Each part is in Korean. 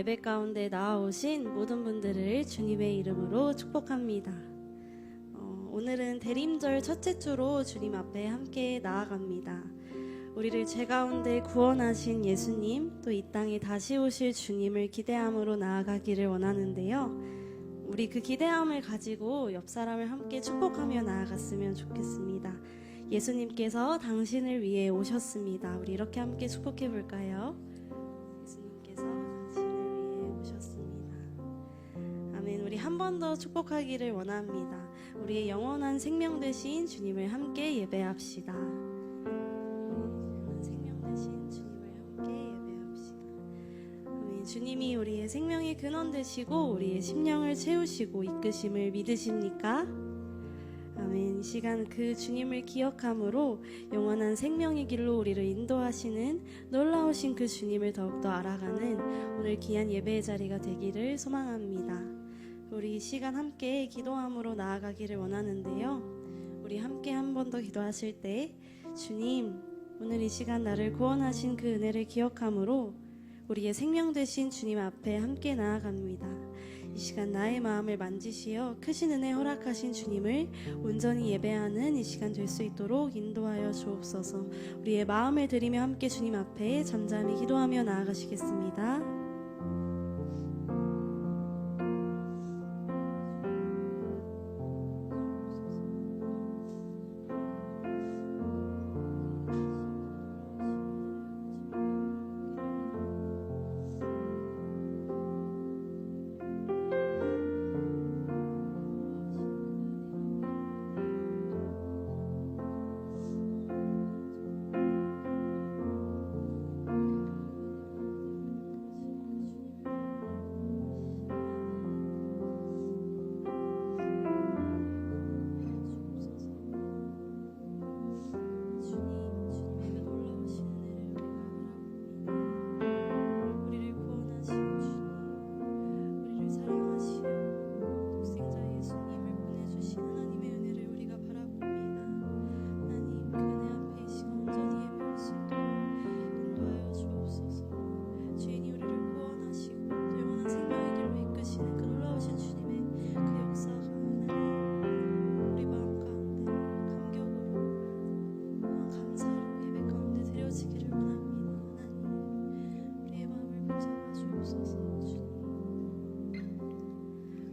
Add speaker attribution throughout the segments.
Speaker 1: 예배 가운데 나아오신 모든 분들을 주님의 이름으로 축복합니다. 오늘은 대림절 첫째 주로 주님 앞에 함께 나아갑니다. 우리를 죄 가운데 구원하신 예수님, 또 이 땅에 다시 오실 주님을 기대함으로 나아가기를 원하는데요. 우리 그 기대함을 가지고 옆 사람을 함께 축복하며 나아갔으면 좋겠습니다. 예수님께서 당신을 위해 오셨습니다. 우리 이렇게 함께 축복해 볼까요? 예수님께서 당신을 위해 오셨습니다. 아멘. 우리 한 번 더 축복하기를 원합니다. 우리의 영원한 생명 되신 주님을 함께 예배합시다. 생명 되신 주님을 함께 예배합시다. 아멘. 주님이 우리의 생명의 근원 되시고 우리의 심령을 채우시고 이끄심을 믿으십니까? 아멘. 이 시간 그 주님을 기억함으로 영원한 생명의 길로 우리를 인도하시는 놀라우신 그 주님을 더욱더 알아가는 오늘 귀한 예배의 자리가 되기를 소망합니다. 우리 이 시간 함께 기도함으로 나아가기를 원하는데요. 우리 함께 한 번 더 기도하실 때 주님, 오늘 이 시간 나를 구원하신 그 은혜를 기억함으로 우리의 생명 되신 주님 앞에 함께 나아갑니다. 이 시간 나의 마음을 만지시어 크신 은혜 허락하신 주님을 온전히 예배하는 이 시간 될 수 있도록 인도하여 주옵소서. 우리의 마음을 드리며 함께 주님 앞에 잠잠히 기도하며 나아가시겠습니다.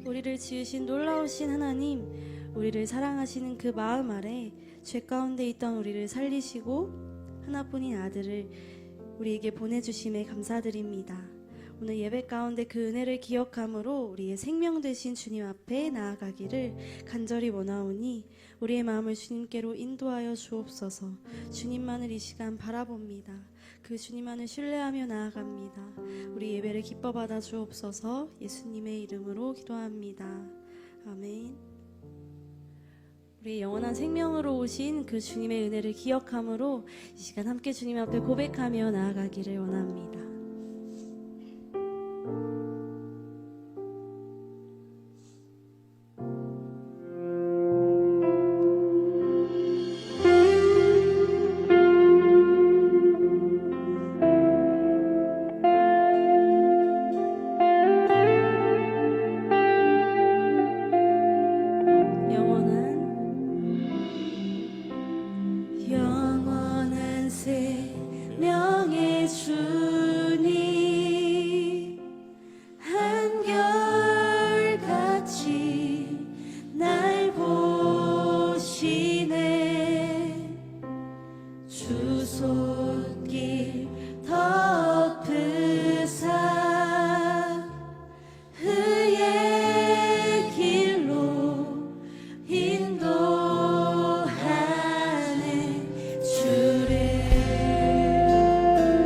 Speaker 1: 우리를 지으신 놀라우신 하나님, 우리를 사랑하시는 그 마음 아래 죄 가운데 있던 우리를 살리시고 하나뿐인 아들을 우리에게 보내주심에 감사드립니다. 오늘 예배 가운데 그 은혜를 기억함으로 우리의 생명 되신 주님 앞에 나아가기를 간절히 원하오니 우리의 마음을 주님께로 인도하여 주옵소서. 주님만을 이 시간 바라봅니다. 그 주님만을 신뢰하며 나아갑니다. 우리 예배를 기뻐 받아 주옵소서. 예수님의 이름으로 기도합니다. 아멘. 우리 영원한 생명으로 오신 그 주님의 은혜를 기억함으로 이 시간 함께 주님 앞에 고백하며 나아가기를 원합니다.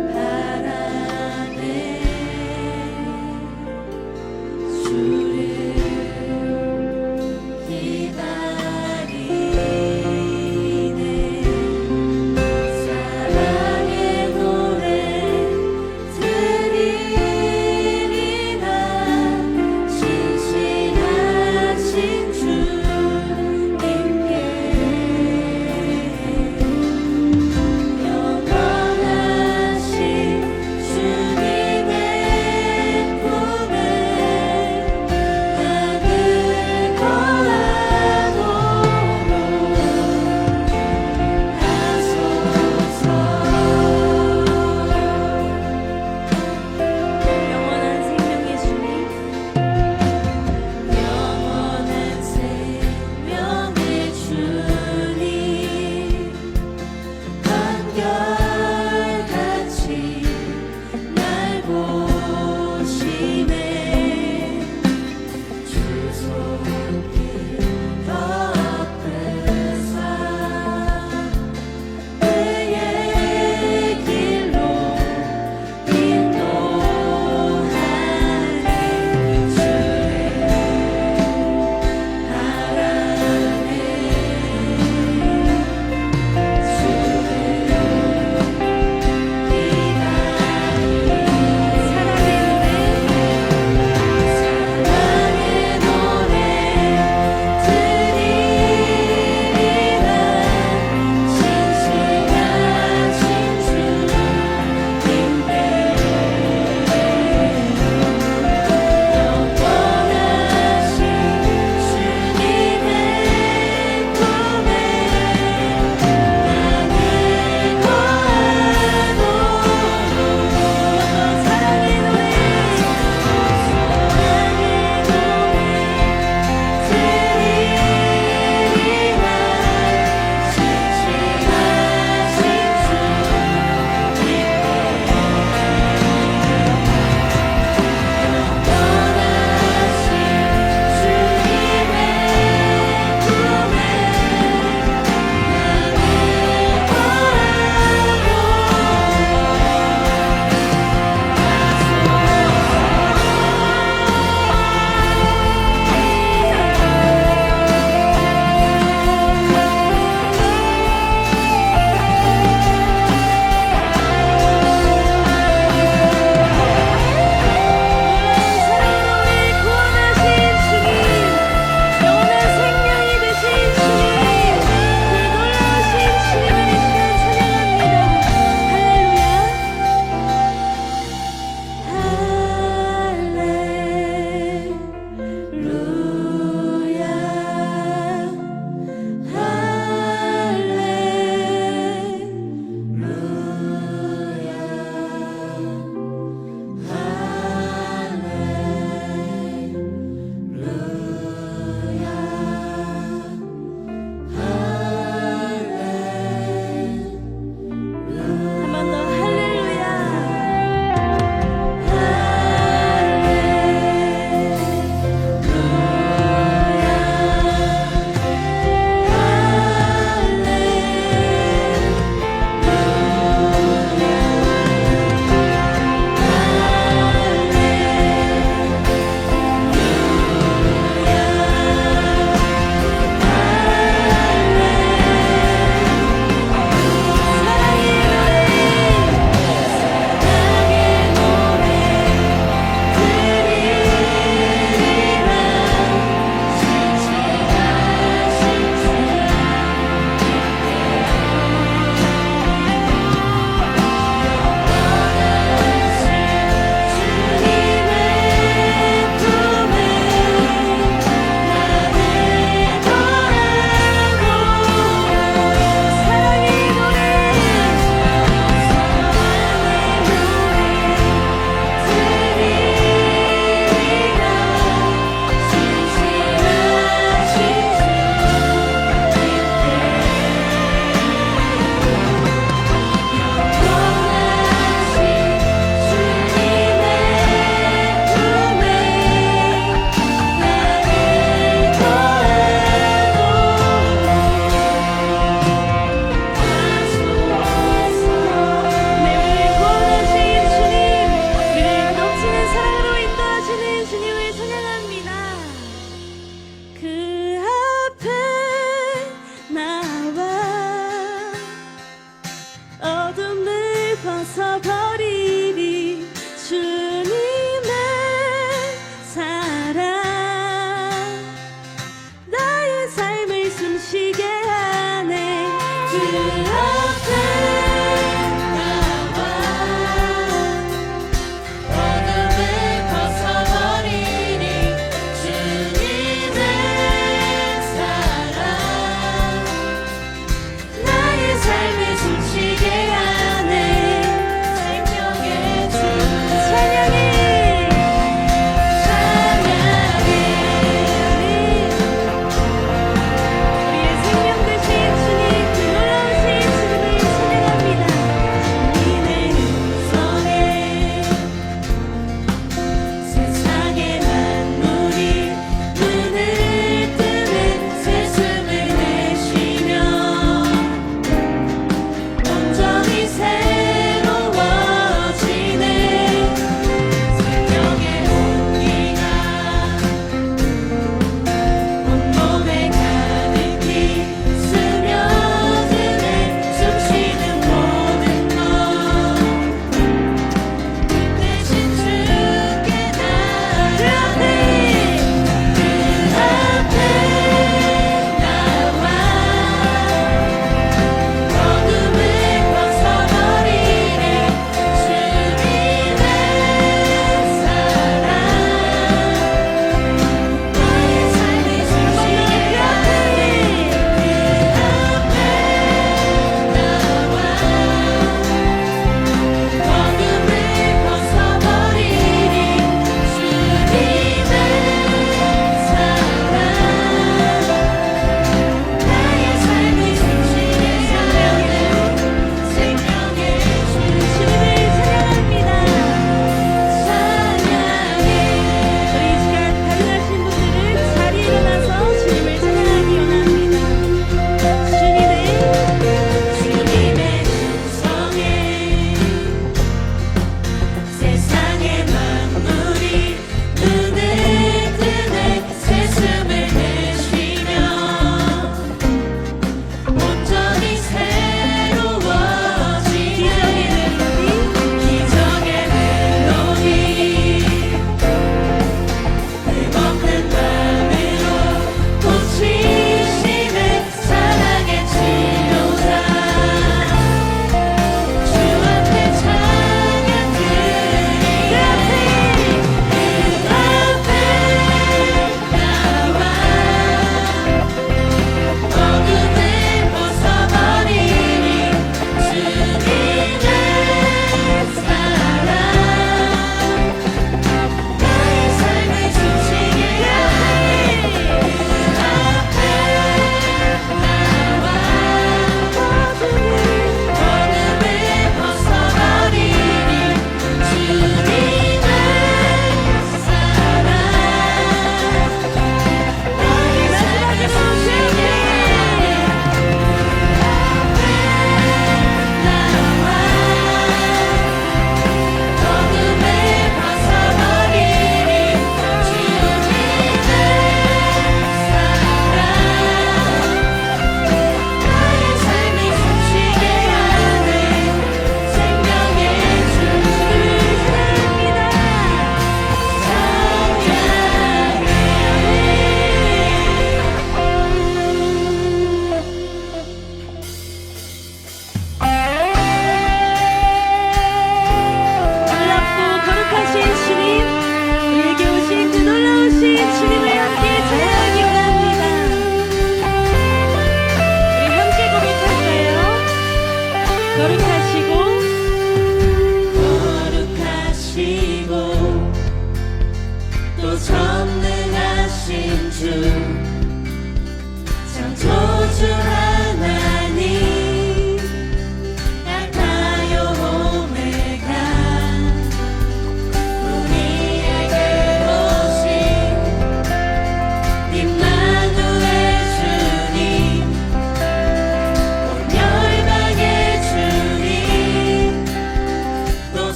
Speaker 2: 바라
Speaker 1: 우리의 생명 되신 주님, 그 놀라우신 주님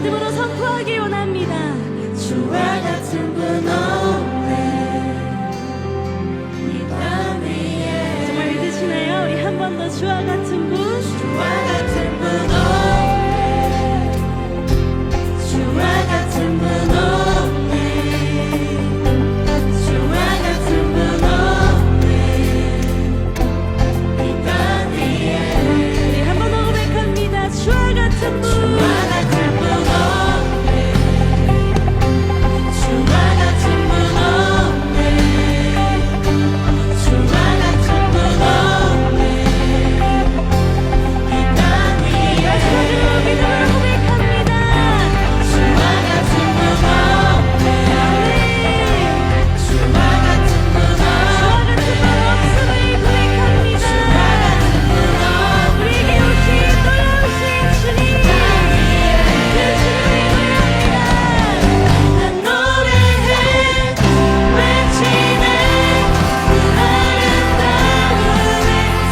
Speaker 1: 믿음으로 선포하기 원합니다.
Speaker 2: 주와 같은 분 없네 이 땅 위에.
Speaker 1: 정말 믿으시나요? 우리 한 번 더 주와 같은 분.
Speaker 2: 주와 같은 분 없네 주와 같은 분 없네 주와 같은 분 없네 이 땅 위에.
Speaker 1: 우리 한 번 더 고백합니다. 주와 같은 분.
Speaker 2: 주와 같은 분 없네 주와 같은 분 없네 주와 같은 분 없네 이 땅 위에.
Speaker 1: 마지막으로 믿음으로 고백합니다.
Speaker 2: 주와 같은 분 없네 주와 같은 분
Speaker 1: 주와 같은 분 없음을 고백합니다. 우리에게 오신 놀라우신 주님, 그 주님을 노래합니다.
Speaker 2: 난 노래해 외치네 그 아름다움을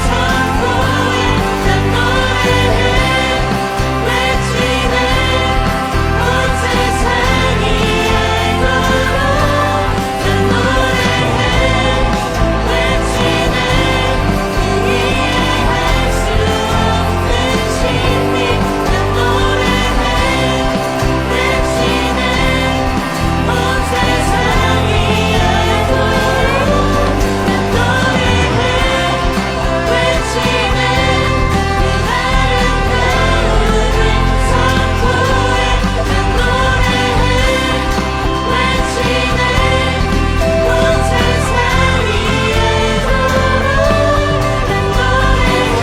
Speaker 2: 선포해. 난 노래해 외치네 온 세상이 알도록. 난 노래해 외치네 이해할 수 없는 신비. 난 노래해 외치네 온 세상이 알도록. 난 노래해 외치네 그 아름다움을 선포해. 난 노래해 외치네 온 세상이 알도록. 난 노래해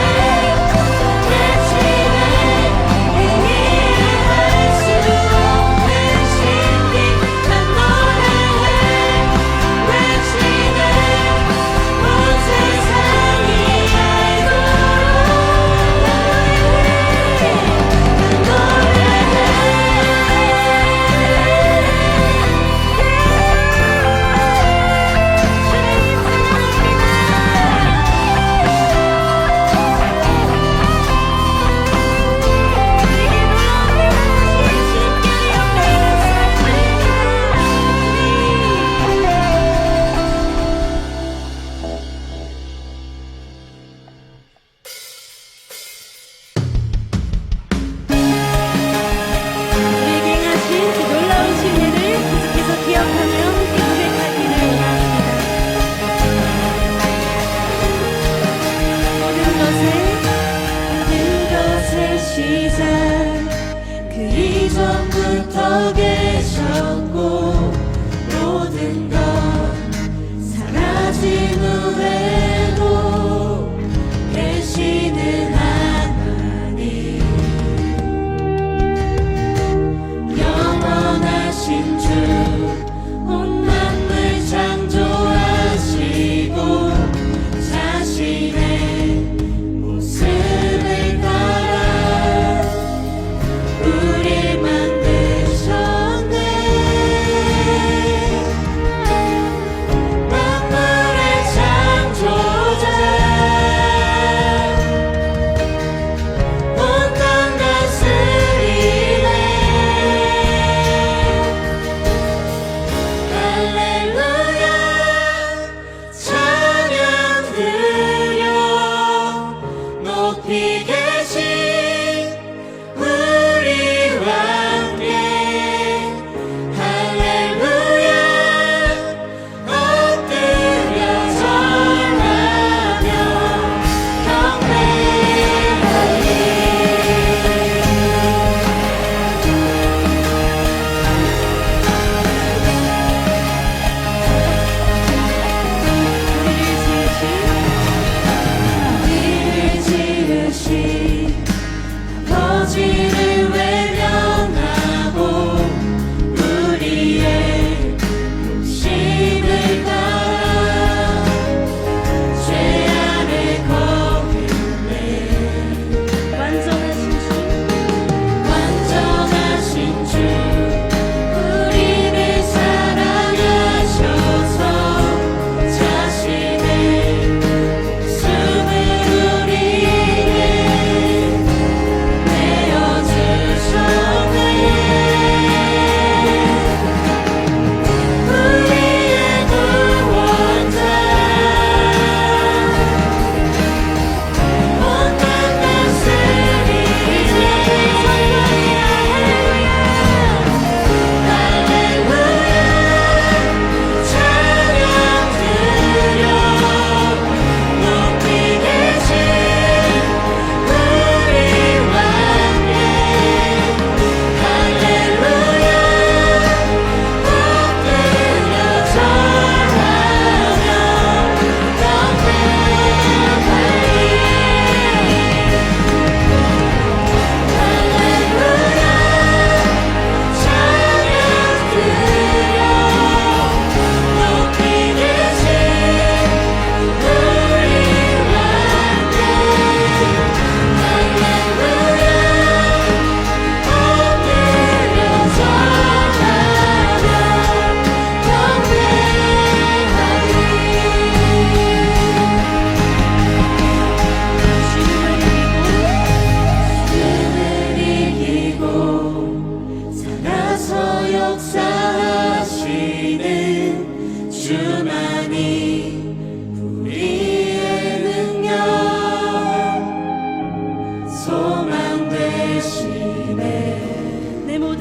Speaker 2: 외치네 이해할 수 없는 신비. 난 노래해 외치네 온 세상이
Speaker 1: 우리에게 행하신 그 놀라우신 일을 계속해서 기억하며 함께 고백하기를 원합니다.
Speaker 2: 모든 것의 시작 그 이전부터 계셨고 모든 것 사라진 후에도 계시는 하나님 영원하신 주 온 만물 창조하시고 자신의 모습을 따라 우리 만드셨네. 만물의 창조자 온 땅 다스리네.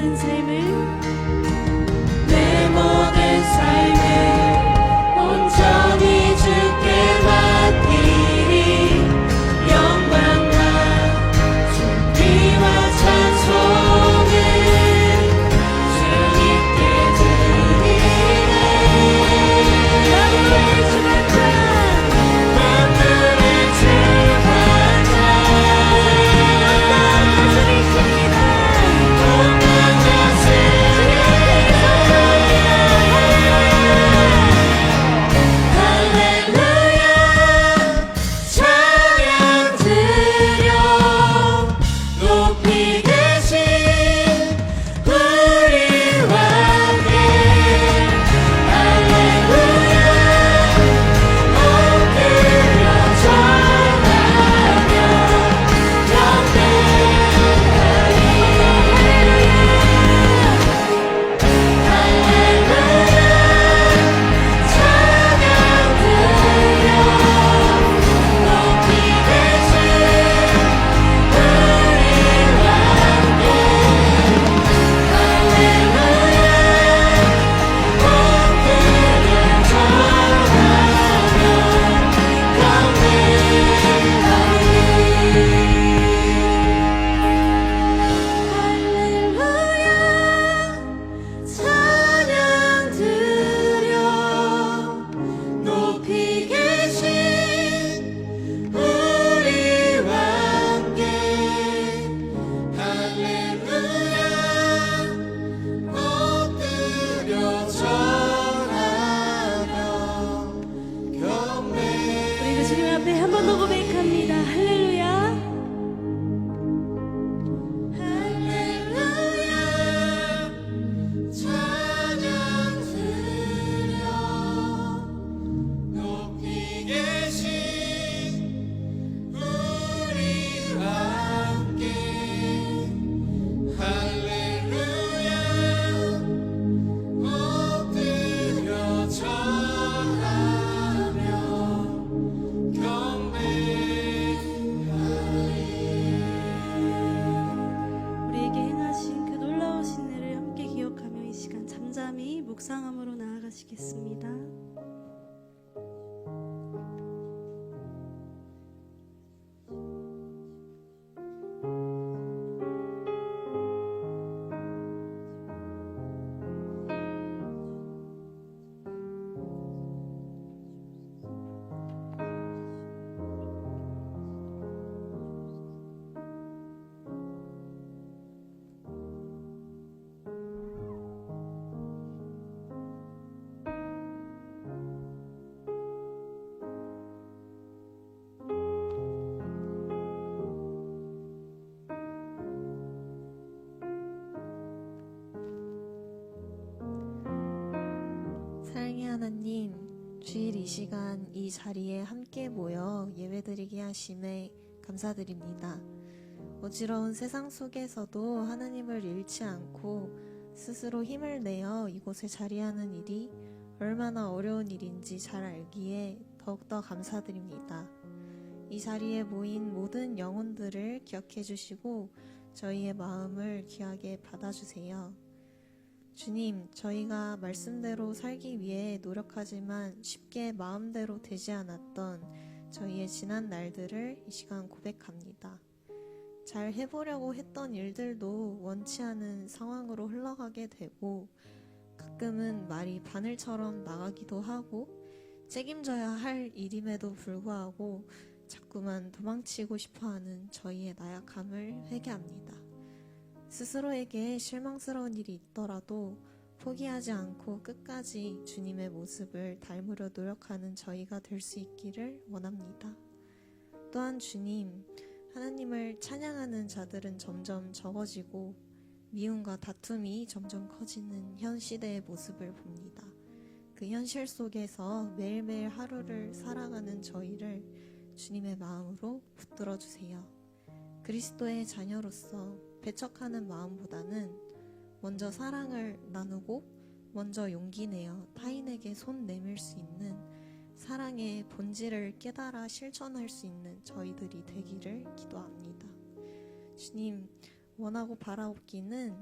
Speaker 1: 모든 삶을
Speaker 2: 내 모든 삶을 온전히 주께 맡기리 영광과 존귀와 찬송을 주님께 드리네 만물의 주관자 만물의 주관자 온갖 할렐루야 찬양 드려 높이 계신 우리와 함께 할렐루야 엎드려 절하며 찬양 드려 높이 계신 우리와 함께 할렐루야 엎드려 절하며 경배
Speaker 1: 우리가 주님 앞에 한 번 더 고백합니다. 할렐루야.
Speaker 2: 할렐루야 찬양 드려 높이 계신 우리와 함께 할렐루야 엎드려 절하며
Speaker 1: 우리에게 행하신 그 놀라우신 일을 함께 기억하며 이 시간 잠잠히 묵상함으로 나아가시겠습니다.
Speaker 3: 사랑의 하나님, 주일 이 시간 이 자리에 함께 모여 예배드리게 하심에 감사드립니다. 어지러운 세상 속에서도 하나님을 잃지 않고 스스로 힘을 내어 이곳에 자리하는 일이 얼마나 어려운 일인지 잘 알기에 더욱더 감사드립니다. 이 자리에 모인 모든 영혼들을 기억해 주시고 저희의 마음을 귀하게 받아주세요. 주님, 저희가 말씀대로 살기 위해 노력하지만 쉽게 마음대로 되지 않았던 저희의 지난 날들을 이 시간 고백합니다. 잘 해보려고 했던 일들도 원치 않은 상황으로 흘러가게 되고 가끔은 말이 바늘처럼 나가기도 하고 책임져야 할 일임에도 불구하고 자꾸만 도망치고 싶어하는 저희의 나약함을 회개합니다. 스스로에게 실망스러운 일이 있더라도 포기하지 않고 끝까지 주님의 모습을 닮으려 노력하는 저희가 될 수 있기를 원합니다. 또한 주님, 하나님을 찬양하는 자들은 점점 적어지고 미움과 다툼이 점점 커지는 현 시대의 모습을 봅니다. 그 현실 속에서 매일매일 하루를 살아가는 저희를 주님의 마음으로 붙들어 주세요. 그리스도의 자녀로서 배척하는 마음보다는 먼저 사랑을 나누고 먼저 용기 내어 타인에게 손 내밀 수 있는 사랑의 본질을 깨달아 실천할 수 있는 저희들이 되기를 기도합니다. 주님, 원하고 바라옵기는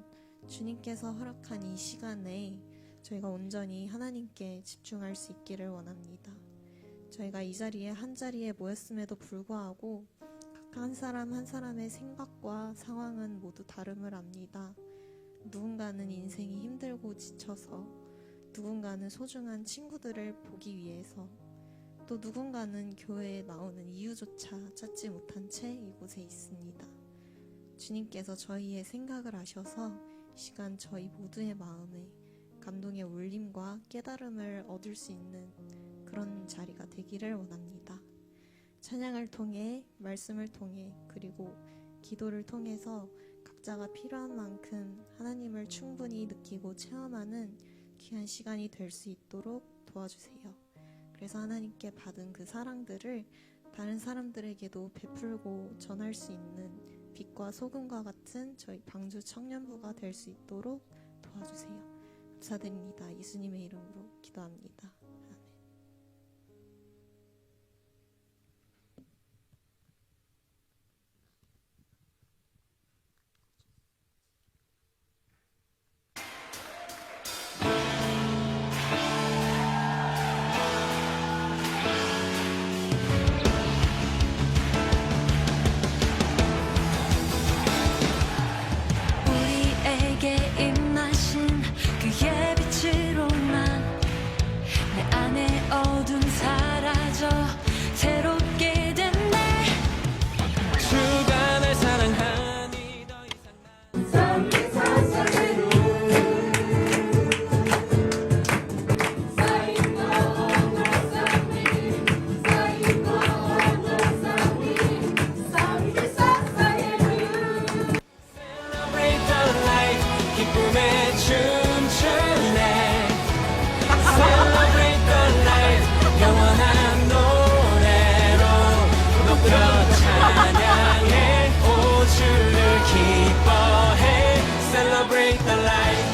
Speaker 3: 주님께서 허락한 이 시간에 저희가 온전히 하나님께 집중할 수 있기를 원합니다. 저희가 이 자리에 한 자리에 모였음에도 불구하고 각 한 사람 한 사람의 생각과 상황은 모두 다름을 압니다. 누군가는 인생이 힘들고 지쳐서, 누군가는 소중한 친구들을 보기 위해서, 또 누군가는 교회에 나오는 이유조차 찾지 못한 채 이곳에 있습니다. 주님께서 저희의 생각을 아셔서 이 시간 저희 모두의 마음에 감동의 울림과 깨달음을 얻을 수 있는 그런 자리가 되기를 원합니다. 찬양을 통해, 말씀을 통해, 그리고 기도를 통해서 각자가 필요한 만큼 하나님을 충분히 느끼고 체험하는 귀한 시간이 될 수 있도록 도와주세요. 그래서 하나님께 받은 그 사랑들을 다른 사람들에게도 베풀고 전할 수 있는 빛과 소금과 같은 저희 방주 청년부가 될 수 있도록 도와주세요. 감사드립니다. 예수님의 이름으로 기도합니다. 아멘.
Speaker 4: 우리에게 임하신 그의 빛으로만 내 안에 어둠 사라져 새롭게 됐네.
Speaker 2: 주가 날 사랑하니 더 이상 Celebrate the light 기쁨에 춤추네 Celebrate the light 영원한 노래로 높여 찬양해 오 주를 기뻐해 Celebrate the light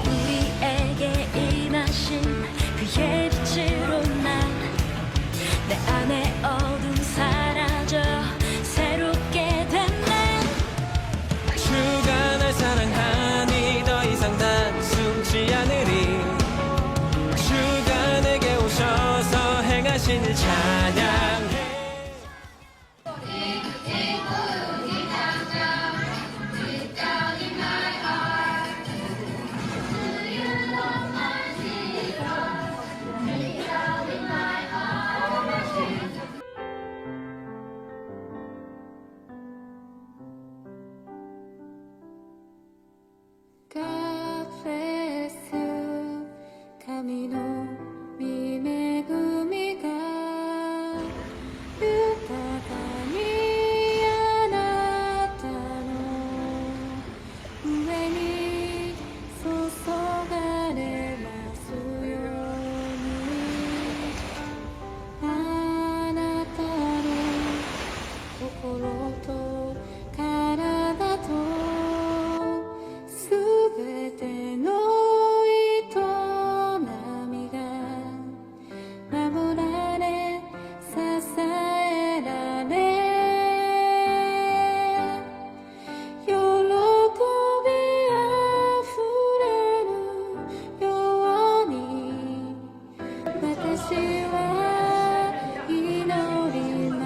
Speaker 4: 우리에게 임하신 그의 빛으로만 내 안에 어둠 사라져 새롭게 됐네.
Speaker 2: 주가 날 사랑하니 더 이상 단숨지 않으리 주가 내게 오셔서 행하신 일 찬양해
Speaker 4: God bless you 神の御恵みが豊かにあなたの上に注がれますようにあなたの心と体とすべての営みが守られ支えられ喜びあふれるように私は祈りま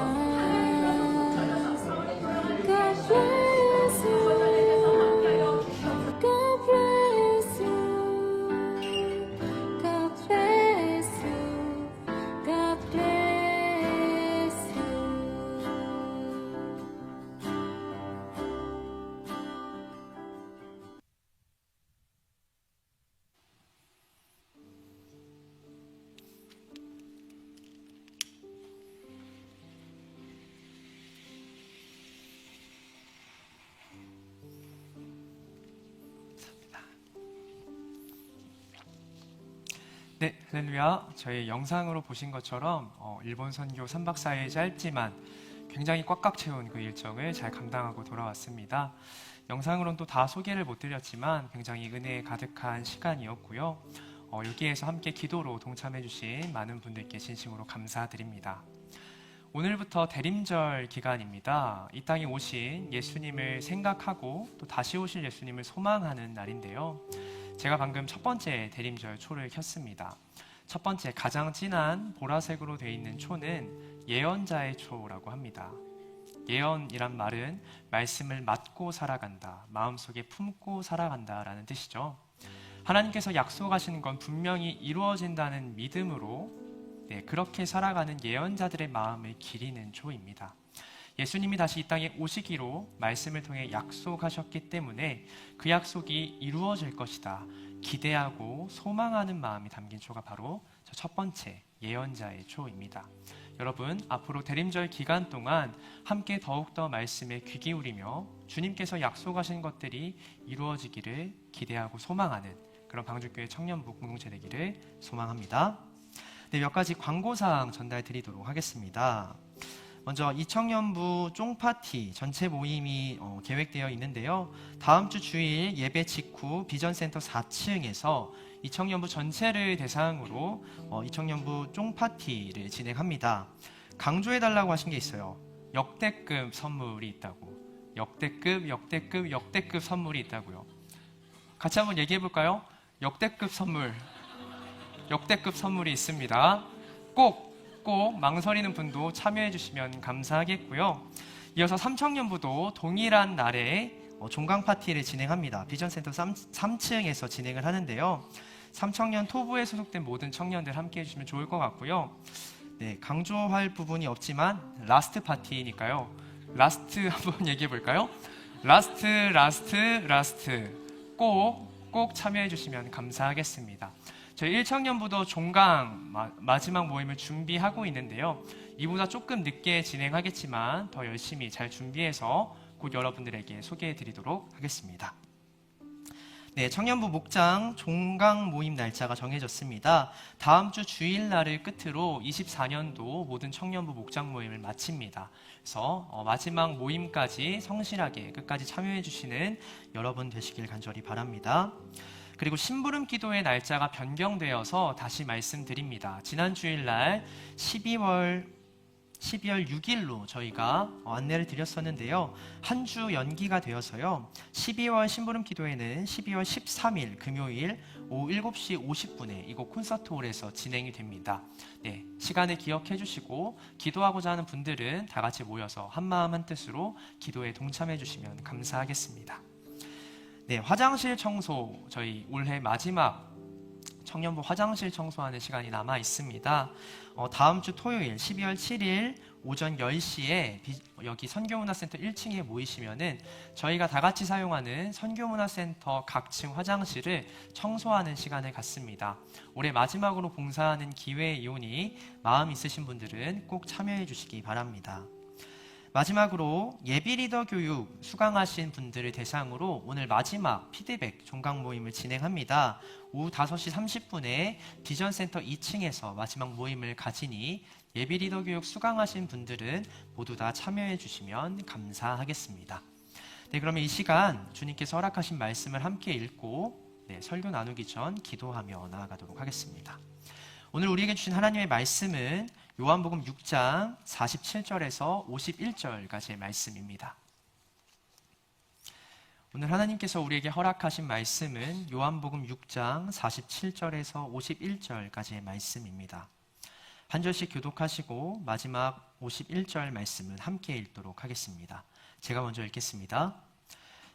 Speaker 4: す God bless you God bless you God bless you God bless you
Speaker 5: 네, 할렐루야. 저희 영상으로 보신 것처럼 일본 선교 3박 4일 짧지만 굉장히 꽉꽉 채운 그 일정을 잘 감당하고 돌아왔습니다. 영상으로는 또 다 소개를 못 드렸지만 굉장히 은혜에 가득한 시간이었고요. 여기에서 함께 기도로 동참해 주신 많은 분들께 진심으로 감사드립니다. 오늘부터 대림절 기간입니다. 이 땅에 오신 예수님을 생각하고 또 다시 오실 예수님을 소망하는 날인데요. 제가 방금 첫 번째 대림절 초를 켰습니다. 첫 번째 가장 진한 보라색으로 되어 있는 초는 예언자의 초라고 합니다. 예언이란 말은 말씀을 맡고 살아간다, 마음속에 품고 살아간다라는 뜻이죠. 하나님께서 약속하시는 건 분명히 이루어진다는 믿음으로 그렇게 살아가는 예언자들의 마음을 기리는 초입니다. 예수님이 다시 이 땅에 오시기로 말씀을 통해 약속하셨기 때문에 그 약속이 이루어질 것이다, 기대하고 소망하는 마음이 담긴 초가 바로 첫 번째 예언자의 초입니다. 여러분, 앞으로 대림절 기간 동안 함께 더욱더 말씀에 귀 기울이며 주님께서 약속하신 것들이 이루어지기를 기대하고 소망하는 그런 방주교회 청년부 공동체 되기를 소망합니다. 네, 몇 가지 광고사항 전달 드리도록 하겠습니다. 먼저 이 청년부 쫑파티 전체 모임이 계획되어 있는데요. 다음 주 주일 예배 직후 비전센터 4층에서 이 청년부 전체를 대상으로 이 청년부 쫑파티를 진행합니다. 강조해달라고 하신 게 있어요. 역대급 선물이 있다고. 역대급 선물이 있다고요. 같이 한번 얘기해 볼까요? 역대급 선물이 있습니다. 꼭 망설이는 분도 참여해 주시면 감사하겠고요. 이어서 삼청년부도 동일한 날에 종강 파티를 진행합니다. 비전센터 3층에서 진행을 하는데요. 삼청년 토부에 소속된 모든 청년들 함께 해주시면 좋을 것 같고요. 네, 강조할 부분이 없지만 라스트 파티니까요. 라스트 한번 얘기해 볼까요? 라스트 꼭 참여해 주시면 감사하겠습니다. 저희 1청년부도 종강 마지막 모임을 준비하고 있는데요. 이보다 조금 늦게 진행하겠지만 더 열심히 잘 준비해서 곧 여러분들에게 소개해 드리도록 하겠습니다. 네, 청년부 목장 종강 모임 날짜가 정해졌습니다. 다음 주 주일날을 끝으로 24년도 모든 청년부 목장 모임을 마칩니다. 그래서 마지막 모임까지 성실하게 끝까지 참여해 주시는 여러분 되시길 간절히 바랍니다. 그리고 심부름 기도의 날짜가 변경되어서 다시 말씀드립니다. 지난 주일날 12월 6일로 저희가 안내를 드렸었는데요. 한 주 연기가 되어서요. 12월 심부름 기도회는 12월 13일 금요일 오후 7시 50분에 이곳 콘서트홀에서 진행이 됩니다. 네, 시간을 기억해 주시고 기도하고자 하는 분들은 다 같이 모여서 한마음 한뜻으로 기도에 동참해 주시면 감사하겠습니다. 네, 화장실 청소 저희 올해 마지막 청년부 화장실 청소하는 시간이 남아 있습니다. 다음 주 토요일 12월 7일 오전 10시에 여기 선교문화센터 1층에 모이시면은 저희가 다 같이 사용하는 선교문화센터 각층 화장실을 청소하는 시간을 갖습니다. 올해 마지막으로 봉사하는 기회의 이오니 마음 있으신 분들은 꼭 참여해 주시기 바랍니다. 마지막으로 예비 리더 교육 수강하신 분들을 대상으로 오늘 마지막 피드백 종강 모임을 진행합니다. 오후 5시 30분에 비전센터 2층에서 마지막 모임을 가지니 예비 리더 교육 수강하신 분들은 모두 다 참여해 주시면 감사하겠습니다. 네, 그러면 이 시간 주님께서 허락하신 말씀을 함께 읽고 설교 나누기 전 기도하며 나아가도록 하겠습니다. 오늘 우리에게 주신 하나님의 말씀은 요한복음 6장 47절에서 51절까지의 말씀입니다. 오늘 하나님께서 우리에게 허락하신 말씀은 요한복음 6장 47절에서 51절까지의 말씀입니다. 한 절씩 교독하시고 마지막 51절 말씀은 함께 읽도록 하겠습니다. 제가 먼저 읽겠습니다.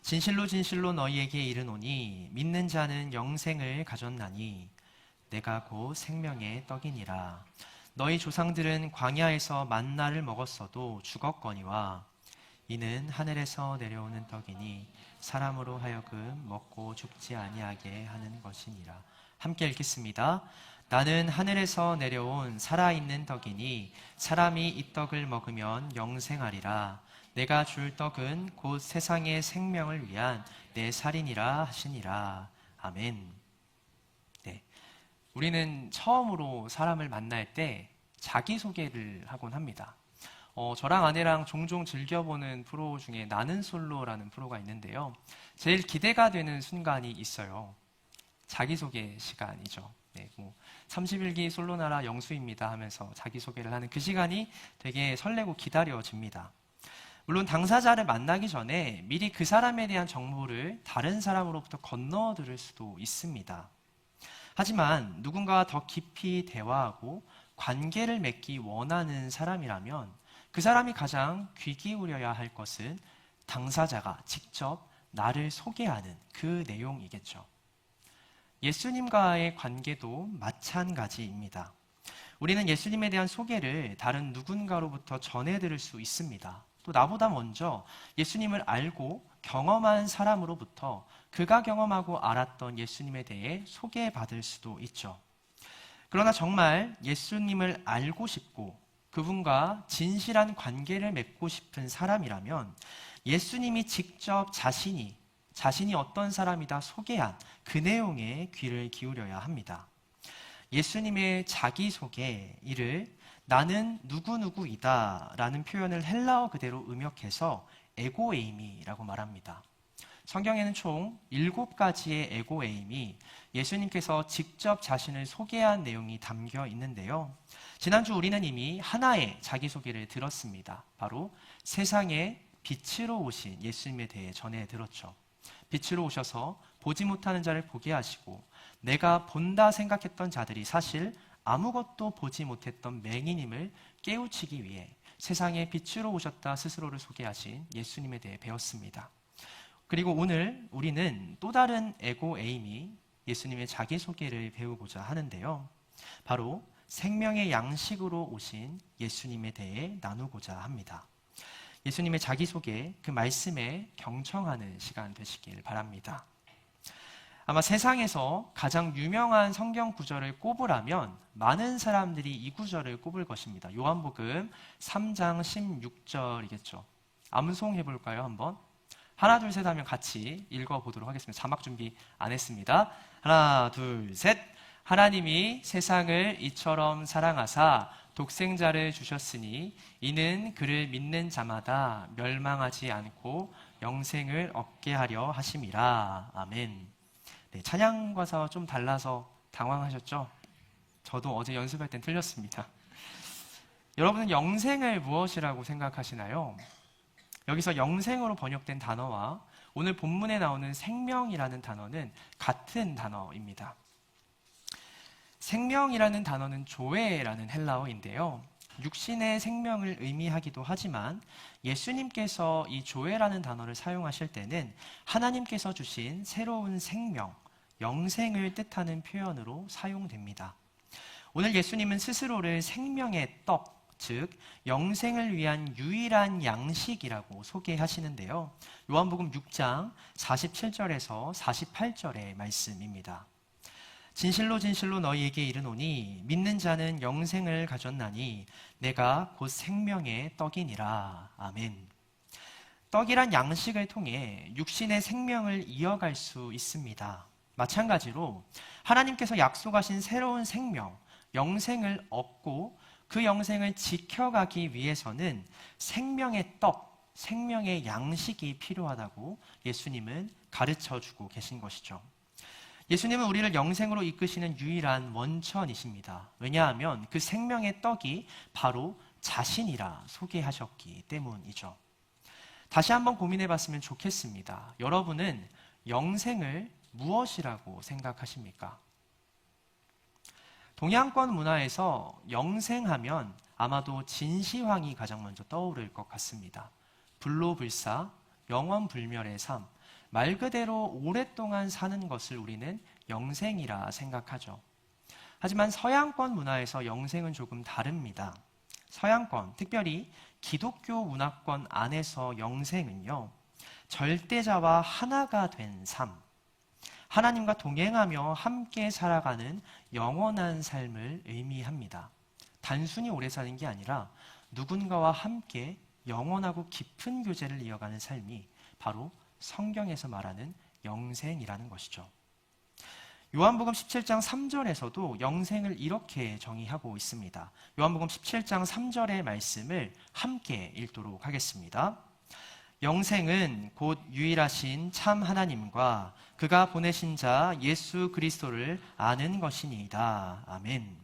Speaker 5: 진실로 진실로 너희에게 이르노니 믿는 자는 영생을 가졌나니 내가 곧 생명의 떡이니라. 너희 조상들은 광야에서 만나를 먹었어도 죽었거니와 이는 하늘에서 내려오는 떡이니 사람으로 하여금 먹고 죽지 아니하게 하는 것이니라. 함께 읽겠습니다. 나는 하늘에서 내려온 살아있는 떡이니 사람이 이 떡을 먹으면 영생하리라. 내가 줄 떡은 곧 세상의 생명을 위한 내 살이니라 하시니라. 아멘. 네, 우리는 처음으로 사람을 만날 때 자기소개를 하곤 합니다. 저랑 아내랑 종종 즐겨보는 프로 중에 나는 솔로라는 프로가 있는데요. 제일 기대가 되는 순간이 있어요. 자기소개 시간이죠. 네, 31기 솔로나라 영수입니다 하면서 자기소개를 하는 그 시간이 되게 설레고 기다려집니다. 물론 당사자를 만나기 전에 미리 그 사람에 대한 정보를 다른 사람으로부터 건너 들을 수도 있습니다. 하지만 누군가와 더 깊이 대화하고 관계를 맺기 원하는 사람이라면 그 사람이 가장 귀 기울여야 할 것은 당사자가 직접 나를 소개하는 그 내용이겠죠. 예수님과의 관계도 마찬가지입니다. 우리는 예수님에 대한 소개를 다른 누군가로부터 전해 들을 수 있습니다. 또 나보다 먼저 예수님을 알고 경험한 사람으로부터 그가 경험하고 알았던 예수님에 대해 소개받을 수도 있죠. 그러나 정말 예수님을 알고 싶고 그분과 진실한 관계를 맺고 싶은 사람이라면 예수님이 직접 자신이 어떤 사람이다 소개한 그 내용에 귀를 기울여야 합니다. 예수님의 자기소개, 이를 나는 누구누구이다 라는 표현을 헬라어 그대로 음역해서 에고에이미라고 말합니다. 성경에는 총 7가지의 에고에임이 예수님께서 직접 자신을 소개한 내용이 담겨 있는데요. 지난주 우리는 이미 하나의 자기소개를 들었습니다. 바로 세상에 빛으로 오신 예수님에 대해 전해 들었죠. 빛으로 오셔서 보지 못하는 자를 보게 하시고 내가 본다 생각했던 자들이 사실 아무것도 보지 못했던 맹인임을 깨우치기 위해 세상에 빛으로 오셨다 스스로를 소개하신 예수님에 대해 배웠습니다. 그리고 오늘 우리는 또 다른 에고에임이 예수님의 자기소개를 배우고자 하는데요. 바로 생명의 양식으로 오신 예수님에 대해 나누고자 합니다. 예수님의 자기소개, 그 말씀에 경청하는 시간 되시길 바랍니다. 아마 세상에서 가장 유명한 성경 구절을 꼽으라면 많은 사람들이 이 구절을 꼽을 것입니다. 요한복음 3장 16절이겠죠. 암송 해볼까요, 한번? 하나, 둘, 셋 하면 같이 읽어보도록 하겠습니다. 자막 준비 안 했습니다. 하나, 둘, 셋. 하나님이 세상을 이처럼 사랑하사 독생자를 주셨으니 이는 그를 믿는 자마다 멸망하지 않고 영생을 얻게 하려 하심이라. 아멘. 네, 찬양 가사와 좀 달라서 당황하셨죠? 저도 어제 연습할 땐 틀렸습니다. 여러분은 영생을 무엇이라고 생각하시나요? 여기서 영생으로 번역된 단어와 오늘 본문에 나오는 생명이라는 단어는 같은 단어입니다. 생명이라는 단어는 조에라는 헬라어인데요. 육신의 생명을 의미하기도 하지만 예수님께서 이 조에라는 단어를 사용하실 때는 하나님께서 주신 새로운 생명, 영생을 뜻하는 표현으로 사용됩니다. 오늘 예수님은 스스로를 생명의 떡, 즉 영생을 위한 유일한 양식이라고 소개하시는데요. 요한복음 6장 47절에서 48절의 말씀입니다. 진실로 진실로 너희에게 이르노니 믿는 자는 영생을 가졌나니 내가 곧 생명의 떡이니라. 아멘. 떡이란 양식을 통해 육신의 생명을 이어갈 수 있습니다. 마찬가지로 하나님께서 약속하신 새로운 생명, 영생을 얻고 그 영생을 지켜가기 위해서는 생명의 떡, 생명의 양식이 필요하다고 예수님은 가르쳐주고 계신 것이죠. 예수님은 우리를 영생으로 이끄시는 유일한 원천이십니다. 왜냐하면 그 생명의 떡이 바로 자신이라 소개하셨기 때문이죠. 다시 한번 고민해 봤으면 좋겠습니다. 여러분은 영생을 무엇이라고 생각하십니까? 동양권 문화에서 영생하면 아마도 진시황이 가장 먼저 떠오를 것 같습니다. 불로불사, 영원불멸의 삶, 말 그대로 오랫동안 사는 것을 우리는 영생이라 생각하죠. 하지만 서양권 문화에서 영생은 조금 다릅니다. 서양권, 특별히 기독교 문화권 안에서 영생은요, 절대자와 하나가 된 삶, 하나님과 동행하며 함께 살아가는 영원한 삶을 의미합니다. 단순히 오래 사는 게 아니라 누군가와 함께 영원하고 깊은 교제를 이어가는 삶이 바로 성경에서 말하는 영생이라는 것이죠. 요한복음 17장 3절에서도 영생을 이렇게 정의하고 있습니다. 요한복음 17장 3절의 말씀을 함께 읽도록 하겠습니다. 영생은 곧 유일하신 참 하나님과 그가 보내신 자 예수 그리스도를 아는 것이니이다. 아멘.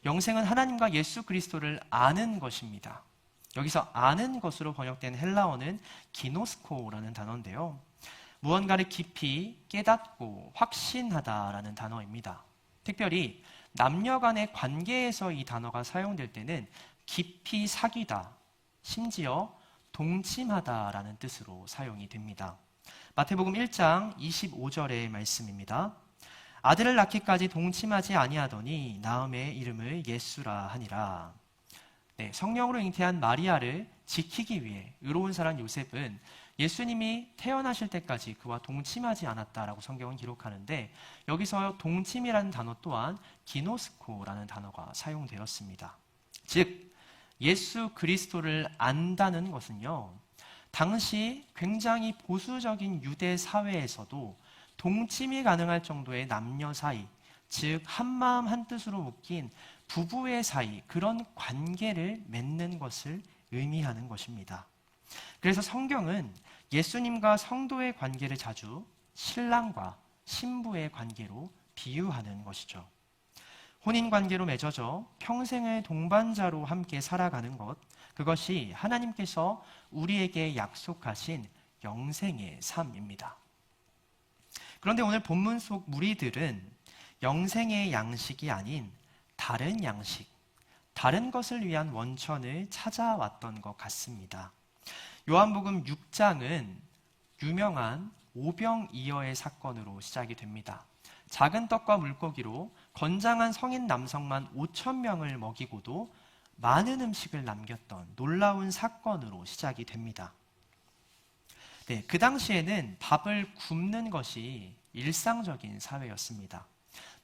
Speaker 5: 영생은 하나님과 예수 그리스도를 아는 것입니다. 여기서 아는 것으로 번역된 헬라어는 기노스코라는 단어인데요. 무언가를 깊이 깨닫고 확신하다라는 단어입니다. 특별히 남녀 간의 관계에서 이 단어가 사용될 때는 깊이 사귀다, 심지어 동침하다라는 뜻으로 사용이 됩니다. 마태복음 1장 25절의 말씀입니다. 아들을 낳기까지 동침하지 아니하더니 나음의 이름을 예수라 하니라. 네, 성령으로 잉태한 마리아를 지키기 위해 의로운 사람 요셉은 예수님이 태어나실 때까지 그와 동침하지 않았다라고 성경은 기록하는데, 여기서 동침이라는 단어 또한 기노스코라는 단어가 사용되었습니다. 즉 예수 그리스도를 안다는 것은요, 당시 굉장히 보수적인 유대 사회에서도 동침이 가능할 정도의 남녀 사이, 즉 한마음 한뜻으로 묶인 부부의 사이, 그런 관계를 맺는 것을 의미하는 것입니다. 그래서 성경은 예수님과 성도의 관계를 자주 신랑과 신부의 관계로 비유하는 것이죠. 혼인관계로 맺어져 평생을 동반자로 함께 살아가는 것, 그것이 하나님께서 우리에게 약속하신 영생의 삶입니다. 그런데 오늘 본문 속 무리들은 영생의 양식이 아닌 다른 양식, 다른 것을 위한 원천을 찾아왔던 것 같습니다. 요한복음 6장은 유명한 오병이어의 사건으로 시작이 됩니다. 작은 떡과 물고기로 건장한 성인 남성만 5,000명을 먹이고도 많은 음식을 남겼던 놀라운 사건으로 시작이 됩니다. 네, 그 당시에는 밥을 굽는 것이 일상적인 사회였습니다.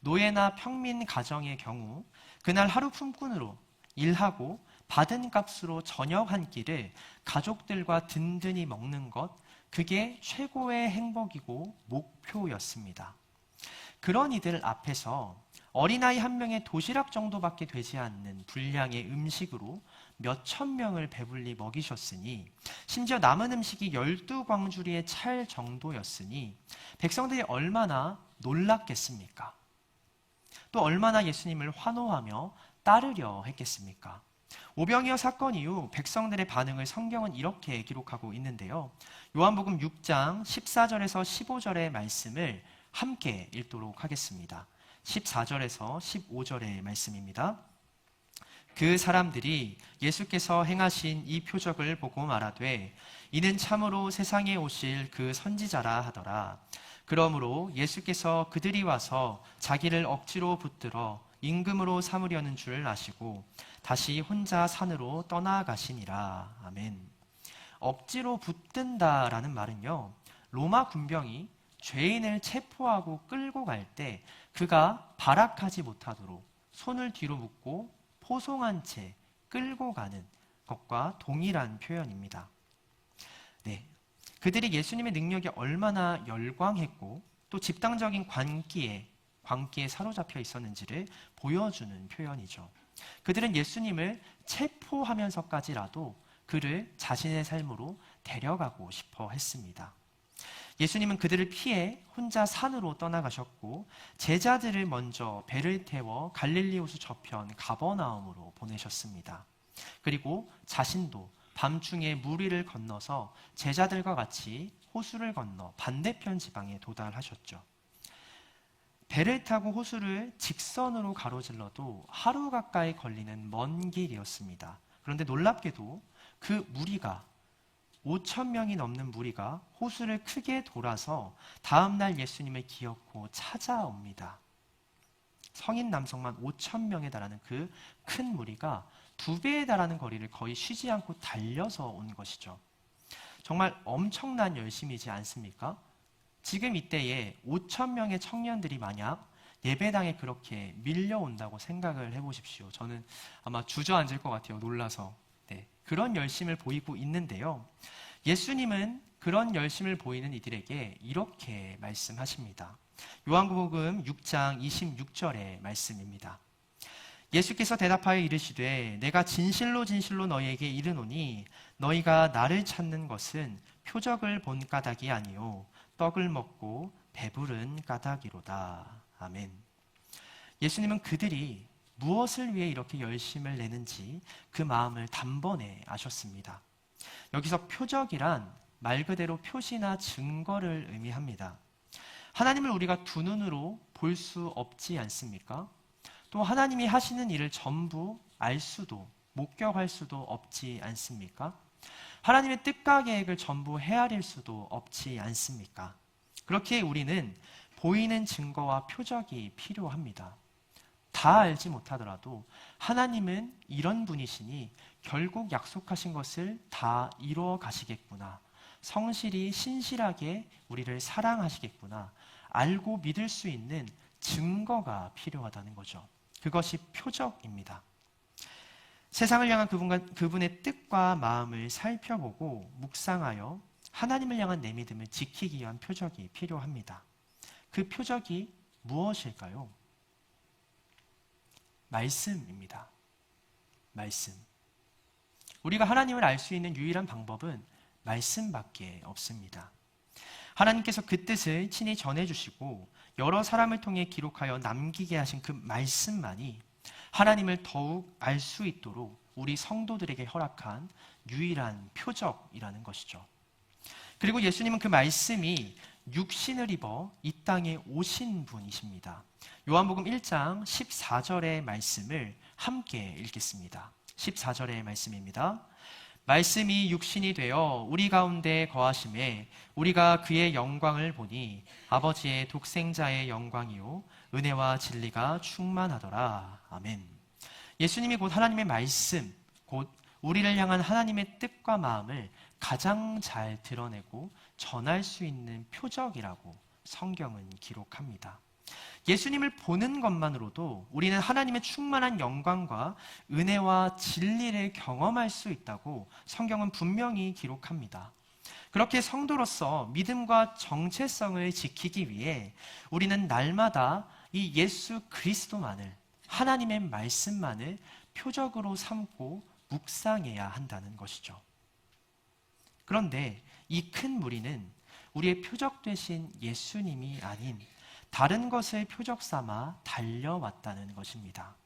Speaker 5: 노예나 평민 가정의 경우 그날 하루 품꾼으로 일하고 받은 값으로 저녁 한 끼를 가족들과 든든히 먹는 것, 그게 최고의 행복이고 목표였습니다. 그런 이들 앞에서 어린아이 한 명의 도시락 정도밖에 되지 않는 분량의 음식으로 몇천 명을 배불리 먹이셨으니, 심지어 남은 음식이 12광주리에 찰 정도였으니 백성들이 얼마나 놀랐겠습니까? 또 얼마나 예수님을 환호하며 따르려 했겠습니까? 오병이어 사건 이후 백성들의 반응을 성경은 이렇게 기록하고 있는데요. 요한복음 6장 14절에서 15절의 말씀을 함께 읽도록 하겠습니다. 14절에서 15절의 말씀입니다. 그 사람들이 예수께서 행하신 이 표적을 보고 말하되 이는 참으로 세상에 오실 그 선지자라 하더라. 그러므로 예수께서 그들이 와서 자기를 억지로 붙들어 임금으로 삼으려는 줄 아시고 다시 혼자 산으로 떠나가시니라. 아멘. 억지로 붙든다라는 말은요, 로마 군병이 죄인을 체포하고 끌고 갈 때 그가 발악하지 못하도록 손을 뒤로 묶고 포송한 채 끌고 가는 것과 동일한 표현입니다. 네, 그들이 예수님의 능력이 얼마나 열광했고 또 집단적인 광기에 사로잡혀 있었는지를 보여주는 표현이죠. 그들은 예수님을 체포하면서까지라도 그를 자신의 삶으로 데려가고 싶어 했습니다. 예수님은 그들을 피해 혼자 산으로 떠나가셨고 제자들을 먼저 배를 태워 갈릴리 호수 저편 가버나움으로 보내셨습니다. 그리고 자신도 밤중에 물 위를 건너서 제자들과 같이 호수를 건너 반대편 지방에 도달하셨죠. 배를 타고 호수를 직선으로 가로질러도 하루 가까이 걸리는 먼 길이었습니다. 그런데 놀랍게도 그 무리가 5,000명이 넘는 무리가 호수를 크게 돌아서 다음날 예수님을 기어코 찾아옵니다. 성인 남성만 5,000명에 달하는 그 큰 무리가 2배에 달하는 거리를 거의 쉬지 않고 달려서 온 것이죠. 정말 엄청난 열심이지 않습니까? 지금 이때에 5,000명의 청년들이 만약 예배당에 그렇게 밀려온다고 생각을 해보십시오. 저는 아마 주저앉을 것 같아요. 놀라서. 네, 그런 열심을 보이고 있는데요. 예수님은 그런 열심을 보이는 이들에게 이렇게 말씀하십니다. 요한복음 6장 26절의 말씀입니다. 예수께서 대답하여 이르시되 내가 진실로 진실로 너희에게 이르노니 너희가 나를 찾는 것은 표적을 본 까닭이 아니요 떡을 먹고 배부른 까닭이로다. 아멘. 예수님은 그들이 무엇을 위해 이렇게 열심을 내는지 그 마음을 단번에 아셨습니다. 여기서 표적이란 말 그대로 표시나 증거를 의미합니다. 하나님을 우리가 두 눈으로 볼 수 없지 않습니까? 또 하나님이 하시는 일을 전부 알 수도 목격할 수도 없지 않습니까? 하나님의 뜻과 계획을 전부 헤아릴 수도 없지 않습니까? 그렇기에 우리는 보이는 증거와 표적이 필요합니다. 다 알지 못하더라도 하나님은 이런 분이시니 결국 약속하신 것을 다 이루어 가시겠구나. 성실히 신실하게 우리를 사랑하시겠구나. 알고 믿을 수 있는 증거가 필요하다는 거죠. 그것이 표적입니다. 세상을 향한 그분의 뜻과 마음을 살펴보고 묵상하여 하나님을 향한 내 믿음을 지키기 위한 표적이 필요합니다. 그 표적이 무엇일까요? 말씀입니다. 말씀. 우리가 하나님을 알 수 있는 유일한 방법은 말씀밖에 없습니다. 하나님께서 그 뜻을 친히 전해주시고 여러 사람을 통해 기록하여 남기게 하신 그 말씀만이 하나님을 더욱 알 수 있도록 우리 성도들에게 허락한 유일한 표적이라는 것이죠. 그리고 예수님은 그 말씀이 육신을 입어 이 땅에 오신 분이십니다. 요한복음 1장 14절의 말씀을 함께 읽겠습니다. 14절의 말씀입니다. 말씀이 육신이 되어 우리 가운데 거하심에 우리가 그의 영광을 보니 아버지의 독생자의 영광이요 은혜와 진리가 충만하더라. 아멘. 예수님이 곧 하나님의 말씀, 곧 우리를 향한 하나님의 뜻과 마음을 가장 잘 드러내고 전할 수 있는 표적이라고 성경은 기록합니다. 예수님을 보는 것만으로도 우리는 하나님의 충만한 영광과 은혜와 진리를 경험할 수 있다고 성경은 분명히 기록합니다. 그렇게 성도로서 믿음과 정체성을 지키기 위해 우리는 날마다 이 예수 그리스도만을, 하나님의 말씀만을 표적으로 삼고 묵상해야 한다는 것이죠. 그런데 이 큰 무리는 우리의 표적 되신 예수님이 아닌 다른 것을 표적 삼아 달려왔다는 것입니다.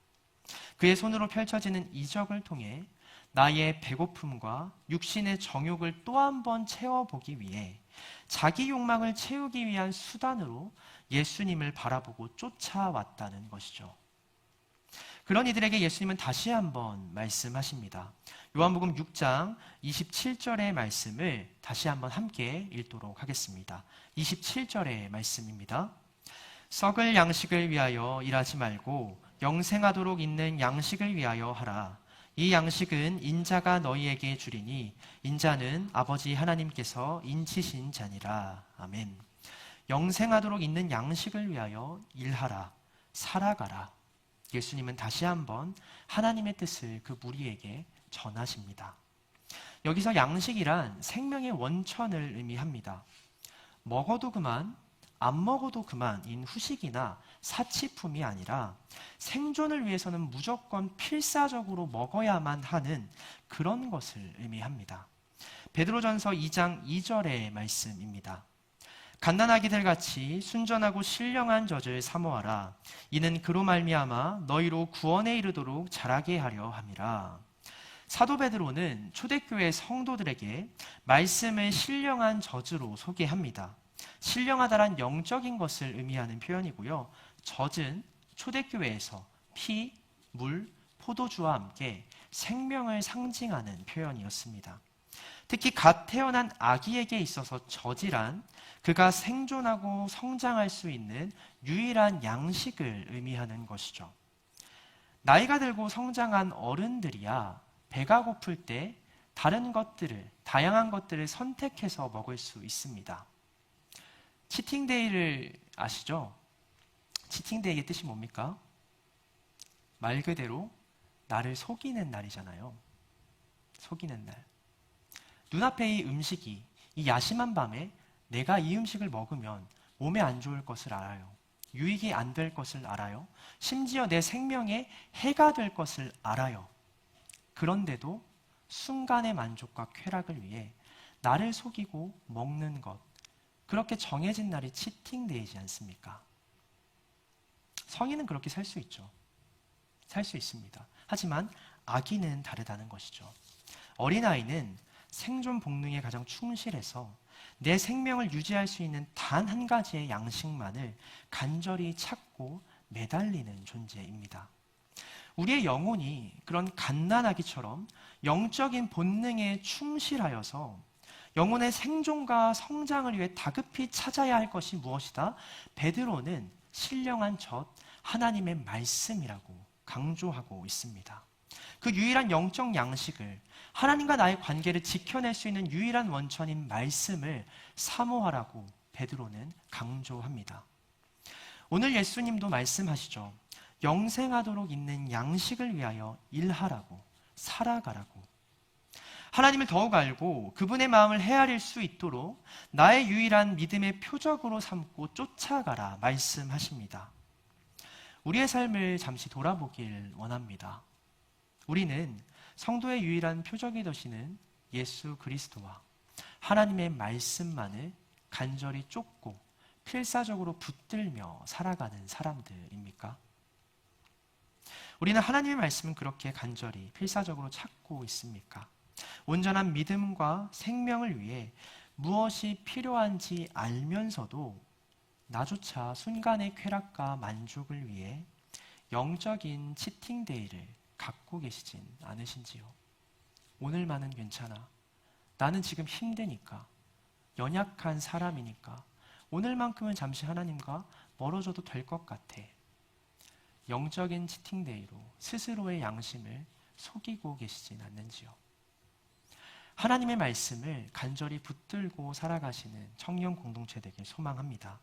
Speaker 5: 그의 손으로 펼쳐지는 이적을 통해 나의 배고픔과 육신의 정욕을 또 한 번 채워보기 위해 자기 욕망을 채우기 위한 수단으로 예수님을 바라보고 쫓아왔다는 것이죠. 그런 이들에게 예수님은 다시 한번 말씀하십니다. 요한복음 6장 27절의 말씀을 다시 한번 함께 읽도록 하겠습니다. 27절의 말씀입니다. 썩을 양식을 위하여 일하지 말고 영생하도록 있는 양식을 위하여 하라. 이 양식은 인자가 너희에게 주리니 인자는 아버지 하나님께서 인치신 자니라. 아멘. 영생하도록 있는 양식을 위하여 일하라. 살아가라. 예수님은 다시 한번 하나님의 뜻을 그 무리에게 전하십니다. 여기서 양식이란 생명의 원천을 의미합니다. 먹어도 그만, 안 먹어도 그만인 후식이나 사치품이 아니라 생존을 위해서는 무조건 필사적으로 먹어야만 하는 그런 것을 의미합니다. 베드로전서 2장 2절의 말씀입니다. 갓난아기들 같이 순전하고 신령한 젖을 사모하라. 이는 그로 말미암아 너희로 구원에 이르도록 자라게 하려 함이라. 사도 베드로는 초대교회 성도들에게 말씀을 신령한 젖으로 소개합니다. 신령하다란 영적인 것을 의미하는 표현이고요. 젖은 초대교회에서 피, 물, 포도주와 함께 생명을 상징하는 표현이었습니다. 특히 갓 태어난 아기에게 있어서 젖이란 그가 생존하고 성장할 수 있는 유일한 양식을 의미하는 것이죠. 나이가 들고 성장한 어른들이야 배가 고플 때 다른 것들을, 다양한 것들을 선택해서 먹을 수 있습니다. 치팅데이를 아시죠? 치팅데이의 뜻이 뭡니까? 말 그대로 나를 속이는 날이잖아요. 속이는 날. 눈앞에 이 음식이, 이 야심한 밤에 내가 이 음식을 먹으면 몸에 안 좋을 것을 알아요. 유익이 안 될 것을 알아요. 심지어 내 생명에 해가 될 것을 알아요. 그런데도 순간의 만족과 쾌락을 위해 나를 속이고 먹는 것, 그렇게 정해진 날이 치팅데이지 않습니까? 성인은 그렇게 살 수 있죠. 살 수 있습니다. 하지만 아기는 다르다는 것이죠. 어린아이는 생존 본능에 가장 충실해서 내 생명을 유지할 수 있는 단 한 가지의 양식만을 간절히 찾고 매달리는 존재입니다. 우리의 영혼이 그런 갓난아기처럼 영적인 본능에 충실하여서 영혼의 생존과 성장을 위해 다급히 찾아야 할 것이 무엇이다? 베드로는 신령한 젖 하나님의 말씀이라고 강조하고 있습니다. 그 유일한 영적 양식을, 하나님과 나의 관계를 지켜낼 수 있는 유일한 원천인 말씀을 사모하라고 베드로는 강조합니다. 오늘 예수님도 말씀하시죠. 영생하도록 있는 양식을 위하여 일하라고, 살아가라고. 하나님을 더욱 알고 그분의 마음을 헤아릴 수 있도록 나의 유일한 믿음의 표적으로 삼고 쫓아가라 말씀하십니다. 우리의 삶을 잠시 돌아보길 원합니다. 우리는 성도의 유일한 표적이 되시는 예수 그리스도와 하나님의 말씀만을 간절히 쫓고 필사적으로 붙들며 살아가는 사람들입니까? 우리는 하나님의 말씀은 그렇게 간절히 필사적으로 찾고 있습니까? 온전한 믿음과 생명을 위해 무엇이 필요한지 알면서도 나조차 순간의 쾌락과 만족을 위해 영적인 치팅데이를 갖고 계시진 않으신지요? 오늘만은 괜찮아. 나는 지금 힘드니까, 연약한 사람이니까 오늘만큼은 잠시 하나님과 멀어져도 될 것 같아. 영적인 치팅데이로 스스로의 양심을 속이고 계시진 않는지요? 하나님의 말씀을 간절히 붙들고 살아가시는 청년 공동체 되길 소망합니다.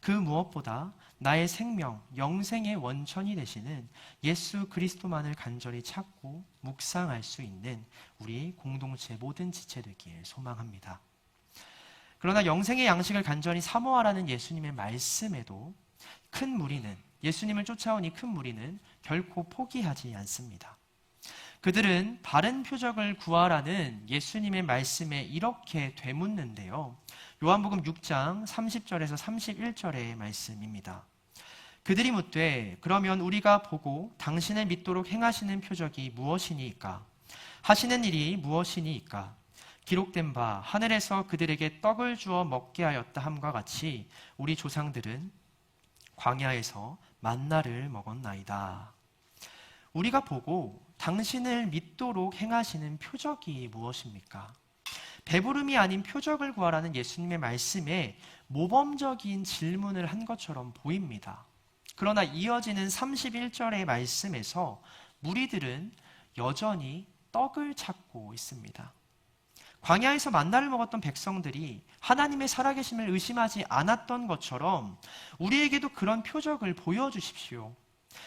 Speaker 5: 그 무엇보다 나의 생명, 영생의 원천이 되시는 예수 그리스도만을 간절히 찾고 묵상할 수 있는 우리 공동체 모든 지체 되길 소망합니다. 그러나 영생의 양식을 간절히 사모하라는 예수님의 말씀에도 큰 무리는, 예수님을 쫓아온 이 큰 무리는 결코 포기하지 않습니다. 그들은 바른 표적을 구하라는 예수님의 말씀에 이렇게 되묻는데요. 요한복음 6장 30절에서 31절의 말씀입니다. 그들이 묻되 그러면 우리가 보고 당신을 믿도록 행하시는 표적이 무엇이니이까? 하시는 일이 무엇이니이까? 기록된 바 하늘에서 그들에게 떡을 주어 먹게 하였다 함과 같이 우리 조상들은 광야에서 만나를 먹었나이다. 우리가 보고 당신을 믿도록 행하시는 표적이 무엇입니까? 배부름이 아닌 표적을 구하라는 예수님의 말씀에 모범적인 질문을 한 것처럼 보입니다. 그러나 이어지는 31절의 말씀에서 무리들은 여전히 떡을 찾고 있습니다. 광야에서 만나를 먹었던 백성들이 하나님의 살아계심을 의심하지 않았던 것처럼 우리에게도 그런 표적을 보여주십시오.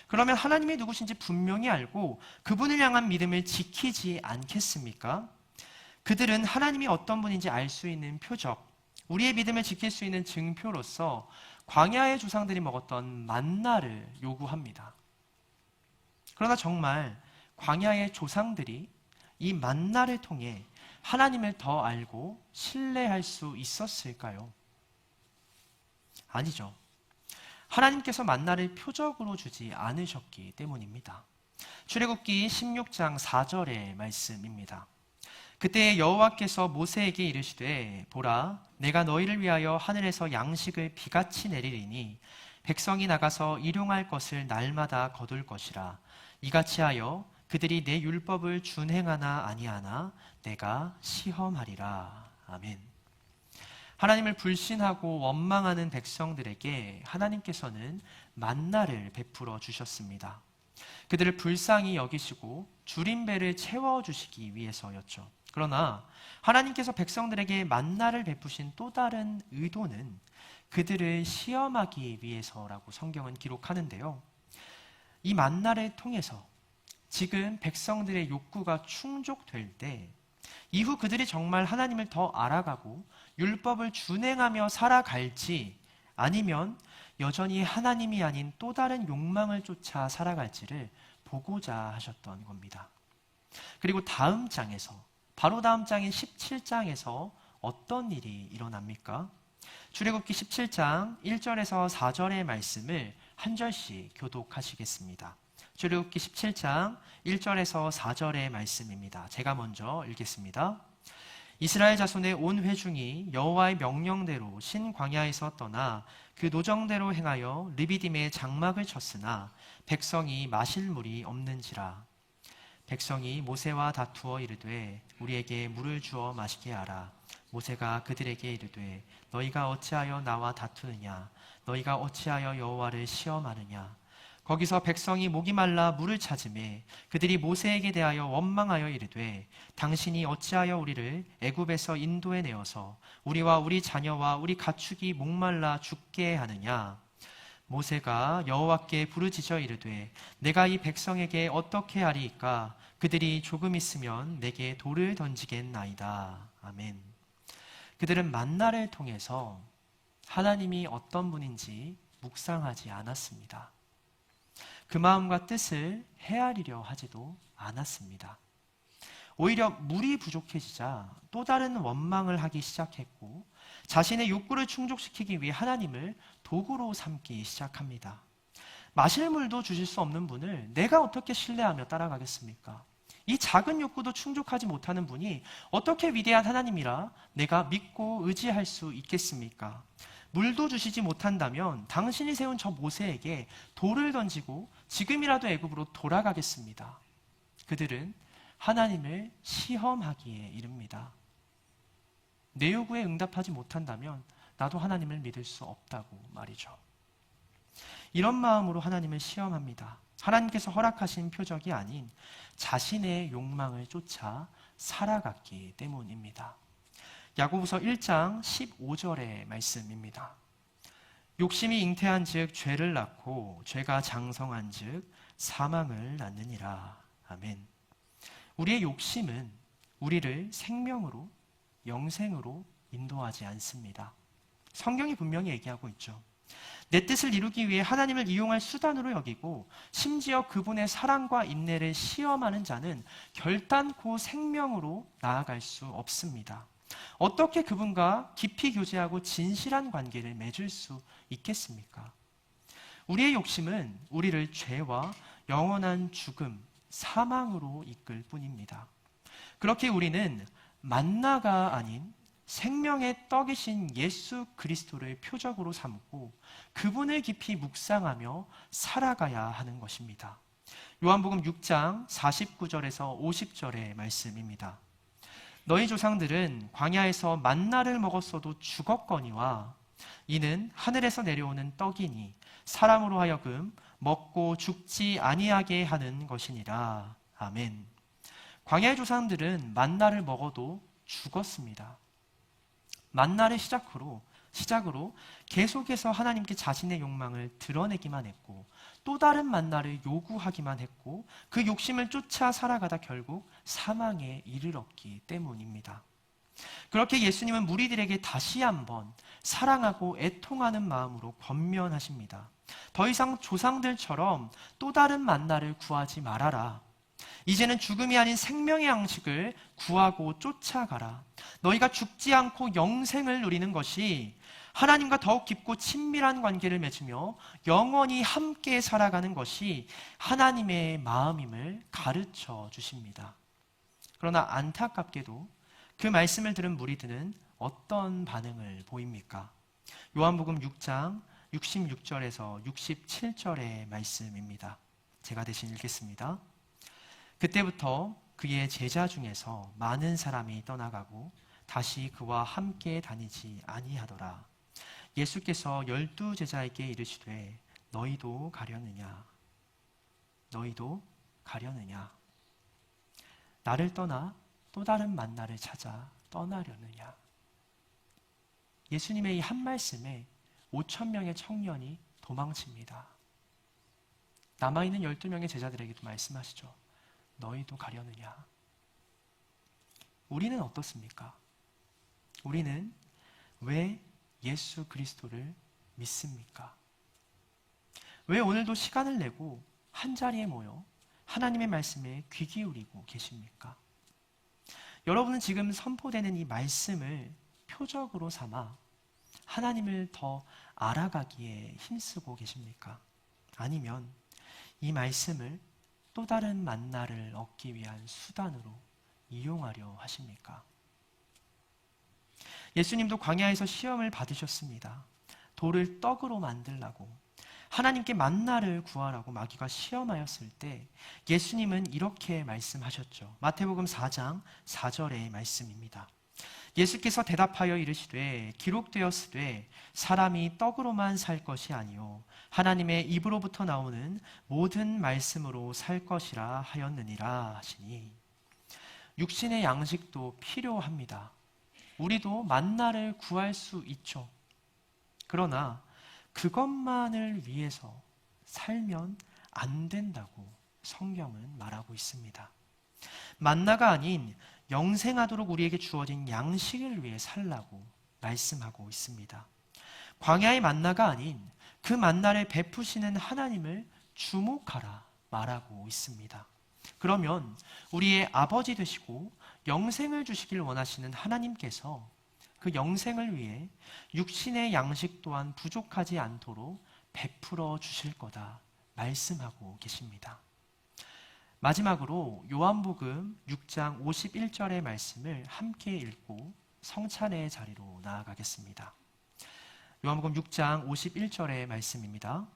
Speaker 5: 그러면 하나님이 누구신지 분명히 알고 그분을 향한 믿음을 지키지 않겠습니까? 그들은 하나님이 어떤 분인지 알 수 있는 표적, 우리의 믿음을 지킬 수 있는 증표로서 광야의 조상들이 먹었던 만나를 요구합니다. 그러나 정말 광야의 조상들이 이 만나를 통해 하나님을 더 알고 신뢰할 수 있었을까요? 아니죠. 하나님께서 만나를 표적으로 주지 않으셨기 때문입니다. 출애굽기 16장 4절의 말씀입니다. 그때 여호와께서 모세에게 이르시되 보라 내가 너희를 위하여 하늘에서 양식을 비같이 내리리니 백성이 나가서 일용할 것을 날마다 거둘 것이라. 이같이 하여 그들이 내 율법을 준행하나 아니하나 내가 시험하리라. 아멘. 하나님을 불신하고 원망하는 백성들에게 하나님께서는 만나를 베풀어 주셨습니다. 그들을 불쌍히 여기시고 줄인 배를 채워주시기 위해서였죠. 그러나 하나님께서 백성들에게 만나를 베푸신 또 다른 의도는 그들을 시험하기 위해서라고 성경은 기록하는데요. 이 만나를 통해서 지금 백성들의 욕구가 충족될 때 이후 그들이 정말 하나님을 더 알아가고 율법을 준행하며 살아갈지 아니면 여전히 하나님이 아닌 또 다른 욕망을 쫓아 살아갈지를 보고자 하셨던 겁니다. 그리고 다음 장에서, 바로 다음 장인 17장에서 어떤 일이 일어납니까? 출애굽기 17장 1절에서 4절의 말씀을 한 절씩 교독하시겠습니다. 출애굽기 17장 1절에서 4절의 말씀입니다. 제가 먼저 읽겠습니다. 이스라엘 자손의 온 회중이 여호와의 명령대로 신 광야에서 떠나 그 노정대로 행하여 르비딤에 장막을 쳤으나 백성이 마실 물이 없는지라. 백성이 모세와 다투어 이르되 우리에게 물을 주어 마시게 하라. 모세가 그들에게 이르되 너희가 어찌하여 나와 다투느냐? 너희가 어찌하여 여호와를 시험하느냐? 거기서 백성이 목이 말라 물을 찾으매 그들이 모세에게 대하여 원망하여 이르되 당신이 어찌하여 우리를 애굽에서 인도해 내어서 우리와 우리 자녀와 우리 가축이 목말라 죽게 하느냐? 모세가 여호와께 부르짖어 이르되 내가 이 백성에게 어떻게 하리이까? 그들이 조금 있으면 내게 돌을 던지겠나이다. 아멘. 그들은 만나를 통해서 하나님이 어떤 분인지 묵상하지 않았습니다. 그 마음과 뜻을 헤아리려 하지도 않았습니다. 오히려 물이 부족해지자 또 다른 원망을 하기 시작했고 자신의 욕구를 충족시키기 위해 하나님을 도구로 삼기 시작합니다. 마실 물도 주실 수 없는 분을 내가 어떻게 신뢰하며 따라가겠습니까? 이 작은 욕구도 충족하지 못하는 분이 어떻게 위대한 하나님이라 내가 믿고 의지할 수 있겠습니까? 물도 주시지 못한다면 당신이 세운 저 모세에게 돌을 던지고 지금이라도 애굽으로 돌아가겠습니다. 그들은 하나님을 시험하기에 이릅니다. 내 요구에 응답하지 못한다면 나도 하나님을 믿을 수 없다고 말이죠. 이런 마음으로 하나님을 시험합니다. 하나님께서 허락하신 표적이 아닌 자신의 욕망을 쫓아 살아갔기 때문입니다. 야고보서 1장 15절의 말씀입니다. 욕심이 잉태한 즉 죄를 낳고 죄가 장성한 즉 사망을 낳느니라. 아멘. 우리의 욕심은 우리를 생명으로 영생으로 인도하지 않습니다. 성경이 분명히 얘기하고 있죠. 내 뜻을 이루기 위해 하나님을 이용할 수단으로 여기고 심지어 그분의 사랑과 인내를 시험하는 자는 결단코 생명으로 나아갈 수 없습니다. 어떻게 그분과 깊이 교제하고 진실한 관계를 맺을 수 있겠습니까? 우리의 욕심은 우리를 죄와 영원한 죽음, 사망으로 이끌 뿐입니다. 그렇게 우리는 만나가 아닌 생명의 떡이신 예수 그리스도를 표적으로 삼고 그분을 깊이 묵상하며 살아가야 하는 것입니다. 요한복음 6장 49절에서 50절의 말씀입니다. 너희 조상들은 광야에서 만나를 먹었어도 죽었거니와 이는 하늘에서 내려오는 떡이니 사람으로 하여금 먹고 죽지 아니하게 하는 것이니라. 아멘. 광야의 조상들은 만나를 먹어도 죽었습니다. 만나를 시작으로 계속해서 하나님께 자신의 욕망을 드러내기만 했고 또 다른 만나를 요구하기만 했고 그 욕심을 쫓아 살아가다 결국 사망에 이르렀기 때문입니다. 그렇게 예수님은 무리들에게 다시 한번 사랑하고 애통하는 마음으로 권면하십니다. 더 이상 조상들처럼 또 다른 만나를 구하지 말아라. 이제는 죽음이 아닌 생명의 양식을 구하고 쫓아가라. 너희가 죽지 않고 영생을 누리는 것이 하나님과 더욱 깊고 친밀한 관계를 맺으며 영원히 함께 살아가는 것이 하나님의 마음임을 가르쳐 주십니다. 그러나 안타깝게도 그 말씀을 들은 무리들은 어떤 반응을 보입니까? 요한복음 6장 66절에서 67절의 말씀입니다. 제가 대신 읽겠습니다. 그때부터 그의 제자 중에서 많은 사람이 떠나가고 다시 그와 함께 다니지 아니하더라. 예수께서 12제자에게 이르시되 너희도 가려느냐? 너희도 가려느냐? 나를 떠나 또 다른 만나를 찾아 떠나려느냐? 예수님의 이 한 말씀에 5,000명의 청년이 도망칩니다. 남아있는 12명의 제자들에게도 말씀하시죠. 너희도 가려느냐? 우리는 어떻습니까? 우리는 왜 예수 그리스도를 믿습니까? 왜 오늘도 시간을 내고 한자리에 모여 하나님의 말씀에 귀 기울이고 계십니까? 여러분은 지금 선포되는 이 말씀을 표적으로 삼아 하나님을 더 알아가기에 힘쓰고 계십니까? 아니면 이 말씀을 또 다른 만나를 얻기 위한 수단으로 이용하려 하십니까? 예수님도 광야에서 시험을 받으셨습니다. 돌을 떡으로 만들라고, 하나님께 만나를 구하라고 마귀가 시험하였을 때 예수님은 이렇게 말씀하셨죠. 마태복음 4장 4절의 말씀입니다. 예수께서 대답하여 이르시되 기록되었으되 사람이 떡으로만 살 것이 아니요 하나님의 입으로부터 나오는 모든 말씀으로 살 것이라 하였느니라 하시니, 육신의 양식도 필요합니다. 우리도 만나를 구할 수 있죠. 그러나 그것만을 위해서 살면 안 된다고 성경은 말하고 있습니다. 만나가 아닌 영생하도록 우리에게 주어진 양식을 위해 살라고 말씀하고 있습니다. 광야의 만나가 아닌 그 만나를 베푸시는 하나님을 주목하라 말하고 있습니다. 그러면 우리의 아버지 되시고 영생을 주시길 원하시는 하나님께서 그 영생을 위해 육신의 양식 또한 부족하지 않도록 베풀어 주실 거다 말씀하고 계십니다. 마지막으로 요한복음 6장 51절의 말씀을 함께 읽고 성찬의 자리로 나아가겠습니다. 요한복음 6장 51절의 말씀입니다.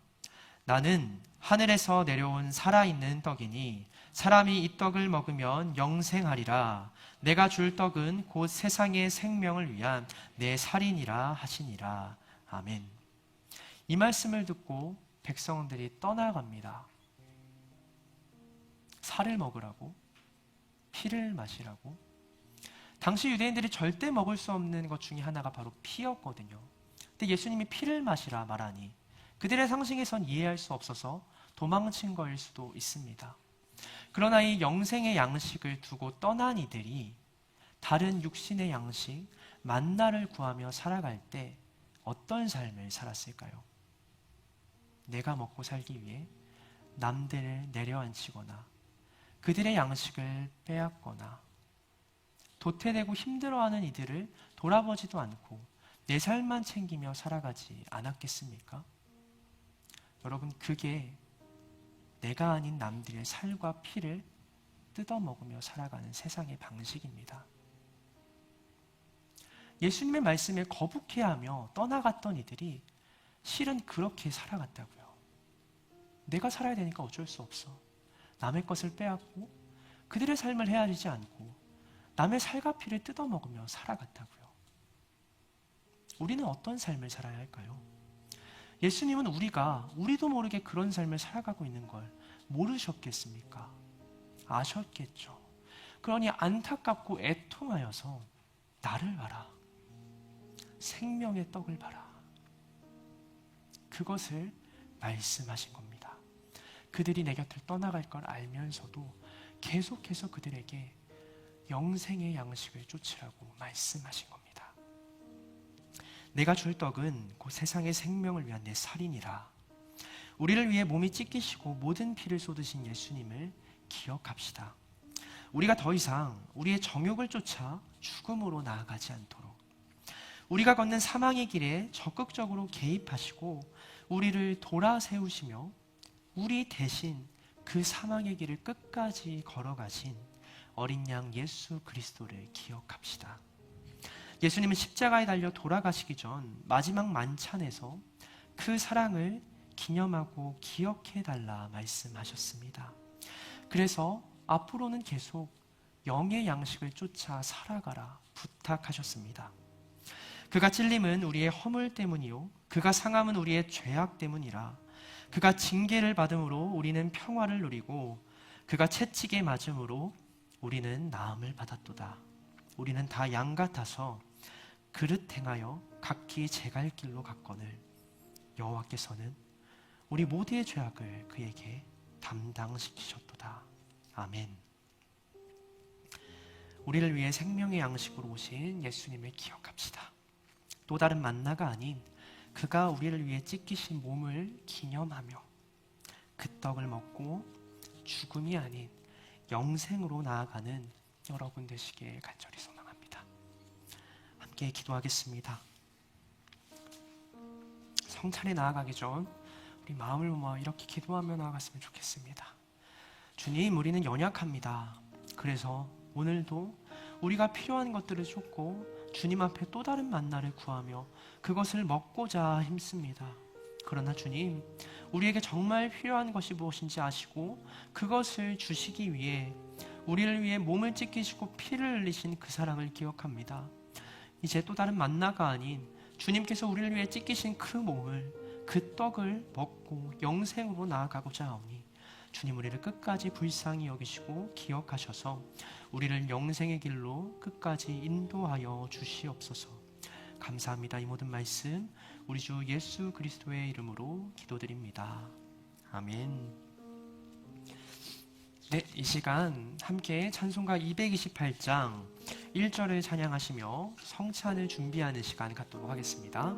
Speaker 5: 나는 하늘에서 내려온 살아있는 떡이니 사람이 이 떡을 먹으면 영생하리라. 내가 줄 떡은 곧 세상의 생명을 위한 내 살이니라 하시니라. 아멘. 이 말씀을 듣고 백성들이 떠나갑니다. 살을 먹으라고, 피를 마시라고. 당시 유대인들이 절대 먹을 수 없는 것 중에 하나가 바로 피였거든요. 근데 예수님이 피를 마시라 말하니 그들의 상식에선 이해할 수 없어서 도망친 거일 수도 있습니다. 그러나 이 영생의 양식을 두고 떠난 이들이 다른 육신의 양식, 만나를 구하며 살아갈 때 어떤 삶을 살았을까요? 내가 먹고 살기 위해 남들을 내려앉히거나 그들의 양식을 빼앗거나 도태되고 힘들어하는 이들을 돌아보지도 않고 내 삶만 챙기며 살아가지 않았겠습니까? 여러분, 그게 내가 아닌 남들의 살과 피를 뜯어먹으며 살아가는 세상의 방식입니다. 예수님의 말씀에 거북해하며 떠나갔던 이들이 실은 그렇게 살아갔다고요. 내가 살아야 되니까 어쩔 수 없어. 남의 것을 빼앗고 그들의 삶을 헤아리지 않고 남의 살과 피를 뜯어먹으며 살아갔다고요. 우리는 어떤 삶을 살아야 할까요? 예수님은 우리도 모르게 그런 삶을 살아가고 있는 걸 모르셨겠습니까? 아셨겠죠. 그러니 안타깝고 애통하여서 나를 봐라. 생명의 떡을 봐라. 그것을 말씀하신 겁니다. 그들이 내 곁을 떠나갈 걸 알면서도 계속해서 그들에게 영생의 양식을 쫓으라고 말씀하신 겁니다. 내가 줄 떡은 곧 세상의 생명을 위한 내 살이니라. 우리를 위해 몸이 찢기시고 모든 피를 쏟으신 예수님을 기억합시다. 우리가 더 이상 우리의 정욕을 쫓아 죽음으로 나아가지 않도록, 우리가 걷는 사망의 길에 적극적으로 개입하시고 우리를 돌아세우시며 우리 대신 그 사망의 길을 끝까지 걸어가신 어린 양 예수 그리스도를 기억합시다. 예수님은 십자가에 달려 돌아가시기 전 마지막 만찬에서 그 사랑을 기념하고 기억해달라 말씀하셨습니다. 그래서 앞으로는 계속 영의 양식을 쫓아 살아가라 부탁하셨습니다. 그가 찔림은 우리의 허물 때문이요 그가 상함은 우리의 죄악 때문이라. 그가 징계를 받음으로 우리는 평화를 누리고 그가 채찍에 맞음으로 우리는 나음을 받았도다. 우리는 다 양 같아서 그릇 행하여 각기 제 갈 길로 갔거늘 여호와께서는 우리 모두의 죄악을 그에게 담당시키셨도다. 아멘. 우리를 위해 생명의 양식으로 오신 예수님을 기억합시다. 또 다른 만나가 아닌 그가 우리를 위해 찢기신 몸을 기념하며 그 떡을 먹고 죽음이 아닌 영생으로 나아가는 여러분 되시길 간절히 소망합니다. 함께 기도하겠습니다. 성찬에 나아가기 전 우리 마음을 모아 이렇게 기도하며 나아갔으면 좋겠습니다. 주님, 우리는 연약합니다. 그래서 오늘도 우리가 필요한 것들을 쫓고 주님 앞에 또 다른 만나를 구하며 그것을 먹고자 힘씁니다. 그러나 주님, 우리에게 정말 필요한 것이 무엇인지 아시고 그것을 주시기 위해 우리를 위해 몸을 찢기시고 피를 흘리신 그 사랑을 기억합니다. 이제 또 다른 만나가 아닌 주님께서 우리를 위해 찢기신 그 몸을, 그 떡을 먹고 영생으로 나아가고자 하오니 주님, 우리를 끝까지 불쌍히 여기시고 기억하셔서 우리를 영생의 길로 끝까지 인도하여 주시옵소서. 감사합니다. 이 모든 말씀 우리 주 예수 그리스도의 이름으로 기도드립니다. 아멘. 네, 이 시간 함께 찬송가 228장 1절을 찬양하시며 성찬을 준비하는 시간 갖도록 하겠습니다.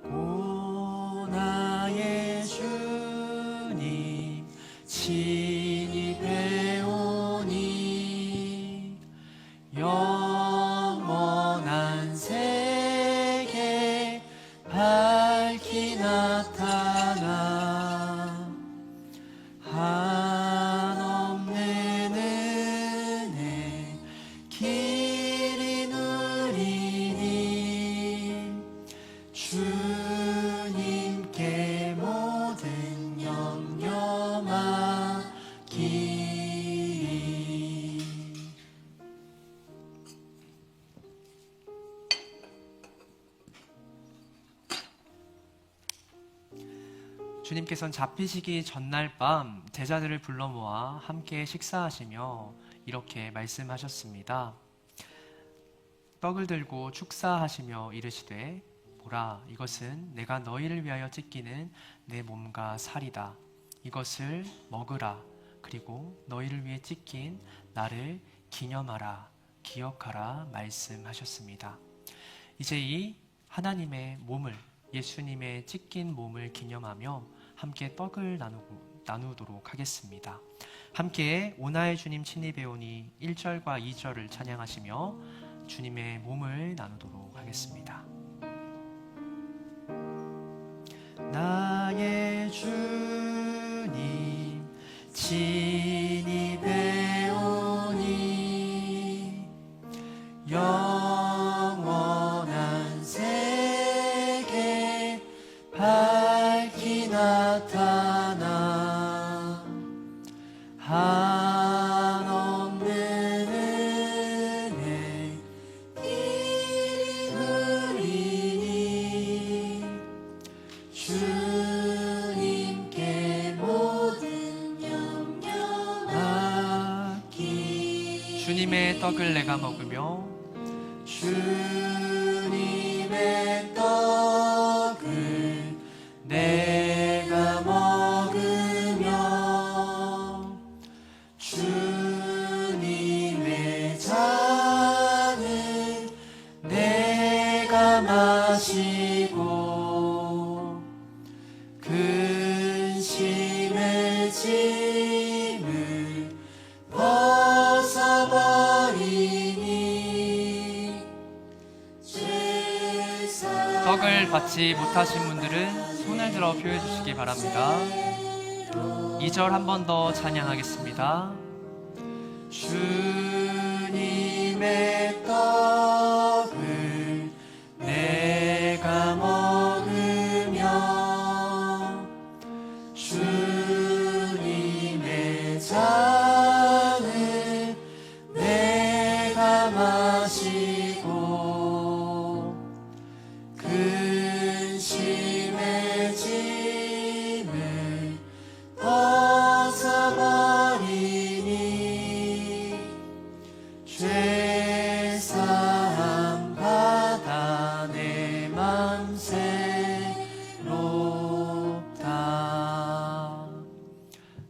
Speaker 5: 오 나의 주님 진입해 오니 영원한 세계 밝히 나타나 한없는 은혜 길이 누리니 주님께 모든 영영하기. 주님께서는 잡히시기 전날 밤 제자들을 불러 모아 함께 식사하시며 이렇게 말씀하셨습니다. 떡을 들고 축사하시며 이르시되 보라, 이것은 내가 너희를 위하여 찢기는 내 몸과 살이다. 이것을 먹으라. 그리고 너희를 위해 찢긴 나를 기념하라, 기억하라 말씀하셨습니다. 이제 이 하나님의 몸을, 예수님의 찢긴 몸을 기념하며 함께 떡을 나누도록 하겠습니다. 함께 오나의 주님 친히 오니 1절과 2절을 찬양하시며 주님의 몸을 나누도록 하겠습니다. 나의 주님 진입해 오니 영원한 세계 밝히 나타나 한없는 은혜 길이 누리니 주님께 모든 영영하기. 주님의 떡을 내가 먹으며 주님의 떡을 내가 먹으며 주님의 잔을 내가 마시고 근심의 짐을 벗어버리니 떡을 받지 못하신 분들은 손을 들어 표해 주시기 바랍니다. 2절 한 번 더 찬양하겠습니다. 주님의 떡을 내가 먹으며 주님의 잔을 내가 마시고 근심의 짐을 벗어버리니 죄사함 받아 내 맘 새롭다.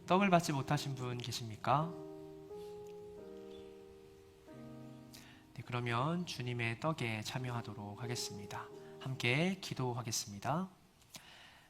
Speaker 5: 떡을 받지 못하신 분 계십니까? 네, 그러면 주님의 떡에 참여하도록 하겠습니다. 함께 기도하겠습니다.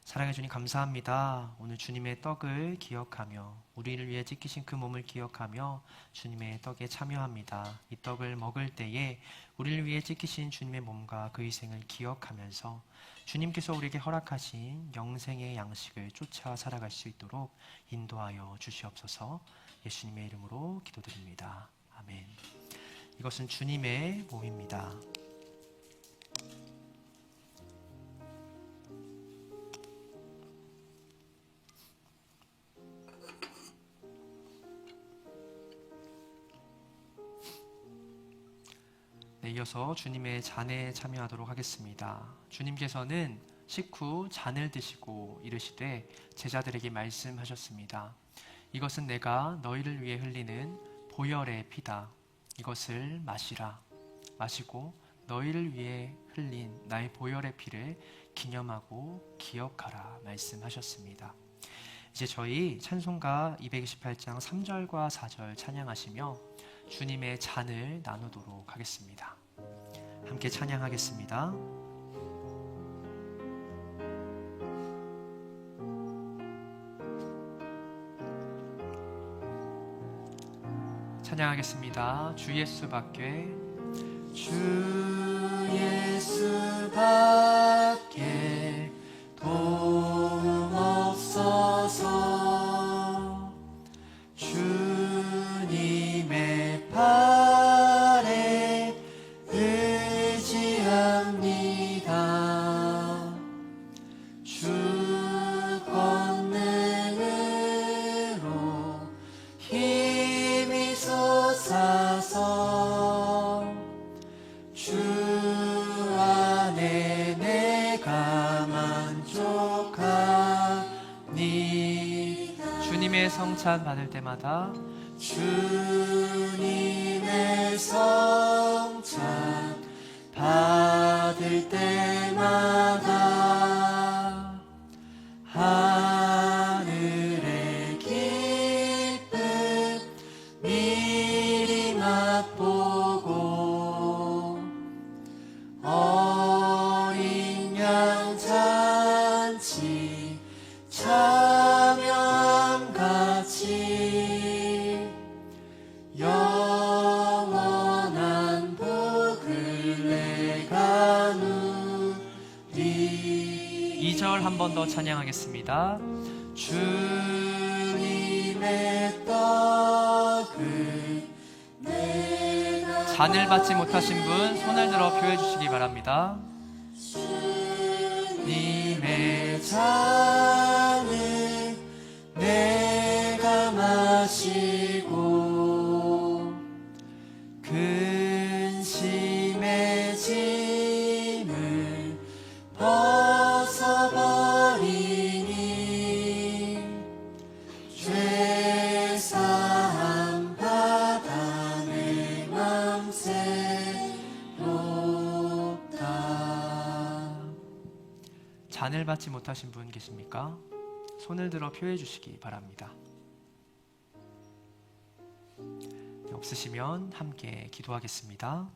Speaker 5: 사랑해 주님 감사합니다. 오늘 주님의 떡을 기억하며 우리를 위해 찢기신 그 몸을 기억하며 주님의 떡에 참여합니다. 이 떡을 먹을 때에 우리를 위해 찢기신 주님의 몸과 그 희생을 기억하면서 주님께서 우리에게 허락하신 영생의 양식을 쫓아 살아갈 수 있도록 인도하여 주시옵소서. 예수님의 이름으로 기도드립니다. 아멘. 이것은 주님의 몸입니다. 네, 이어서 주님의 잔에 참여하도록 하겠습니다. 주님께서는 식후 잔을 드시고 이르시되 제자들에게 말씀하셨습니다. 이것은 내가 너희를 위해 흘리는 보혈의 피다. 이것을 마시라. 마시고 너희를 위해 흘린 나의 보혈의 피를 기념하고 기억하라 말씀하셨습니다. 이제 저희 찬송가 228장 3절과 4절 찬양하시며 주님의 잔을 나누도록 하겠습니다. 함께 찬양하겠습니다. 찬양하겠습니다. 주 예수밖에 주 예수밖에 도움 없어서 주님의 팔에 의지합니다. 주 권능으로 힘이 솟아서 주 안에 내가 만족하니. 주님의 성찬 받을 때마다 주님의 성찬 받을 때마다 하늘의 기쁨 미리 맛보고 어린 양 잔치 참여함같이 영원한 복을 내가 누리. 2절 한 번 더 찬양하겠습니다. 주님의 떡을 내가 잔을 받지 못하신 분 손을 들어 표해 주시기 바랍니다. 주님의 잔을 내가 마시고 근심의 짐을 벗어버리니 죄사함 받아 내 맘 새롭다. 잔을 받지 못하신 분 계십니까? 손을 들어 표해 주시기 바랍니다. 없으시면 함께 기도하겠습니다.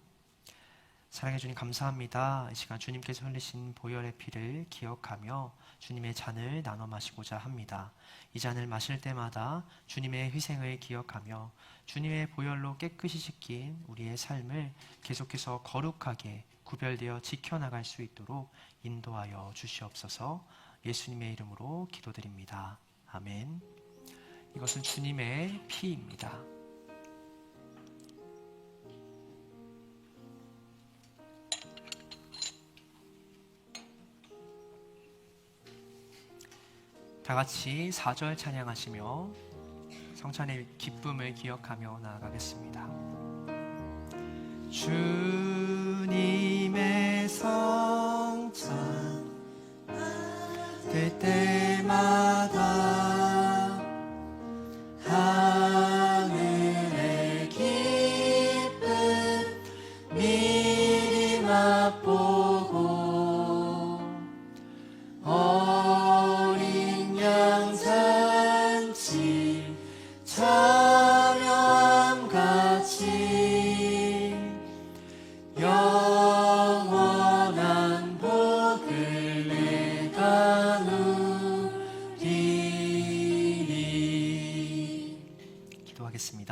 Speaker 5: 사랑해 주님 감사합니다. 이 시간 주님께서 흘리신 보혈의 피를 기억하며 주님의 잔을 나눠 마시고자 합니다. 이 잔을 마실 때마다 주님의 희생을 기억하며 주님의 보혈로 깨끗이 씻긴 우리의 삶을 계속해서 거룩하게 구별되어 지켜나갈 수 있도록 인도하여 주시옵소서. 예수님의 이름으로 기도드립니다. 아멘. 이것은 주님의 피입니다. 다 같이 4절 찬양하시며 성찬의 기쁨을 기억하며 나아가겠습니다. 주님의 성찬 받을 때마다 하늘의 기쁨 미리 맛보고 어린 양 잔치 참여함같이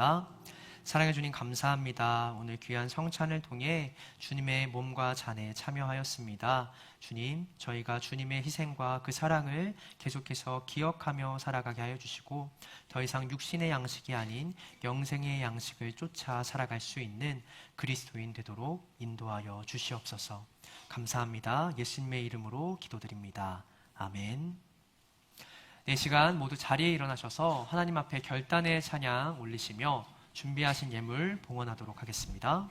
Speaker 5: 기도합니다. 사랑해 주님 감사합니다. 오늘 귀한 성찬을 통해 주님의 몸과 잔에 참여하였습니다. 주님, 저희가 주님의 희생과 그 사랑을 계속해서 기억하며 살아가게 하여 주시고 더 이상 육신의 양식이 아닌 영생의 양식을 쫓아 살아갈 수 있는 그리스도인 되도록 인도하여 주시옵소서. 감사합니다. 예수님의 이름으로 기도드립니다. 아멘. 이 시간 모두 자리에 일어나셔서 하나님 앞에 결단의 찬양 올리시며 준비하신 예물 봉헌하도록 하겠습니다.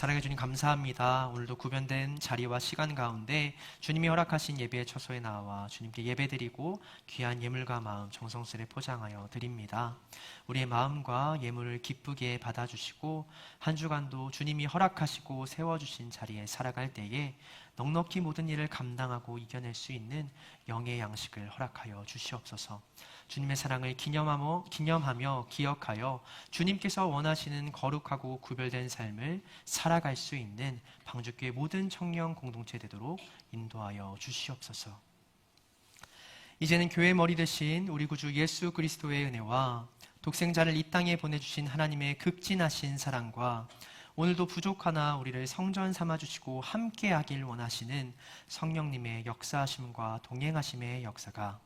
Speaker 5: 사랑해 주님 감사합니다. 오늘도 구별된 자리와 시간 가운데 주님이 허락하신 예배의 처소에 나와 주님께 예배드리고 귀한 예물과 마음 정성스레 포장하여 드립니다. 우리의 마음과 예물을 기쁘게 받아주시고 한 주간도 주님이 허락하시고 세워주신 자리에 살아갈 때에 넉넉히 모든 일을 감당하고 이겨낼 수 있는 영의 양식을 허락하여 주시옵소서. 주님의 사랑을 기념하며 기억하여 주님께서 원하시는 거룩하고 구별된 삶을 살아갈 수 있는 방주교회 모든 청년 공동체 되도록 인도하여 주시옵소서. 이제는 교회 머리 되신 우리 구주 예수 그리스도의 은혜와 독생자를 이 땅에 보내주신 하나님의 극진하신 사랑과 오늘도 부족하나 우리를 성전 삼아주시고 함께하길 원하시는 성령님의 역사하심과 동행하심의 역사가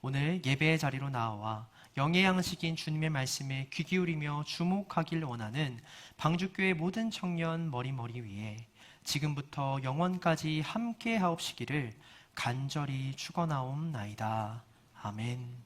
Speaker 5: 오늘 예배의 자리로 나와 영의 양식인 주님의 말씀에 귀 기울이며 주목하길 원하는 방주교회 모든 청년 머리 위에 지금부터 영원까지 함께하옵시기를 간절히 축원하옵나이다. 아멘.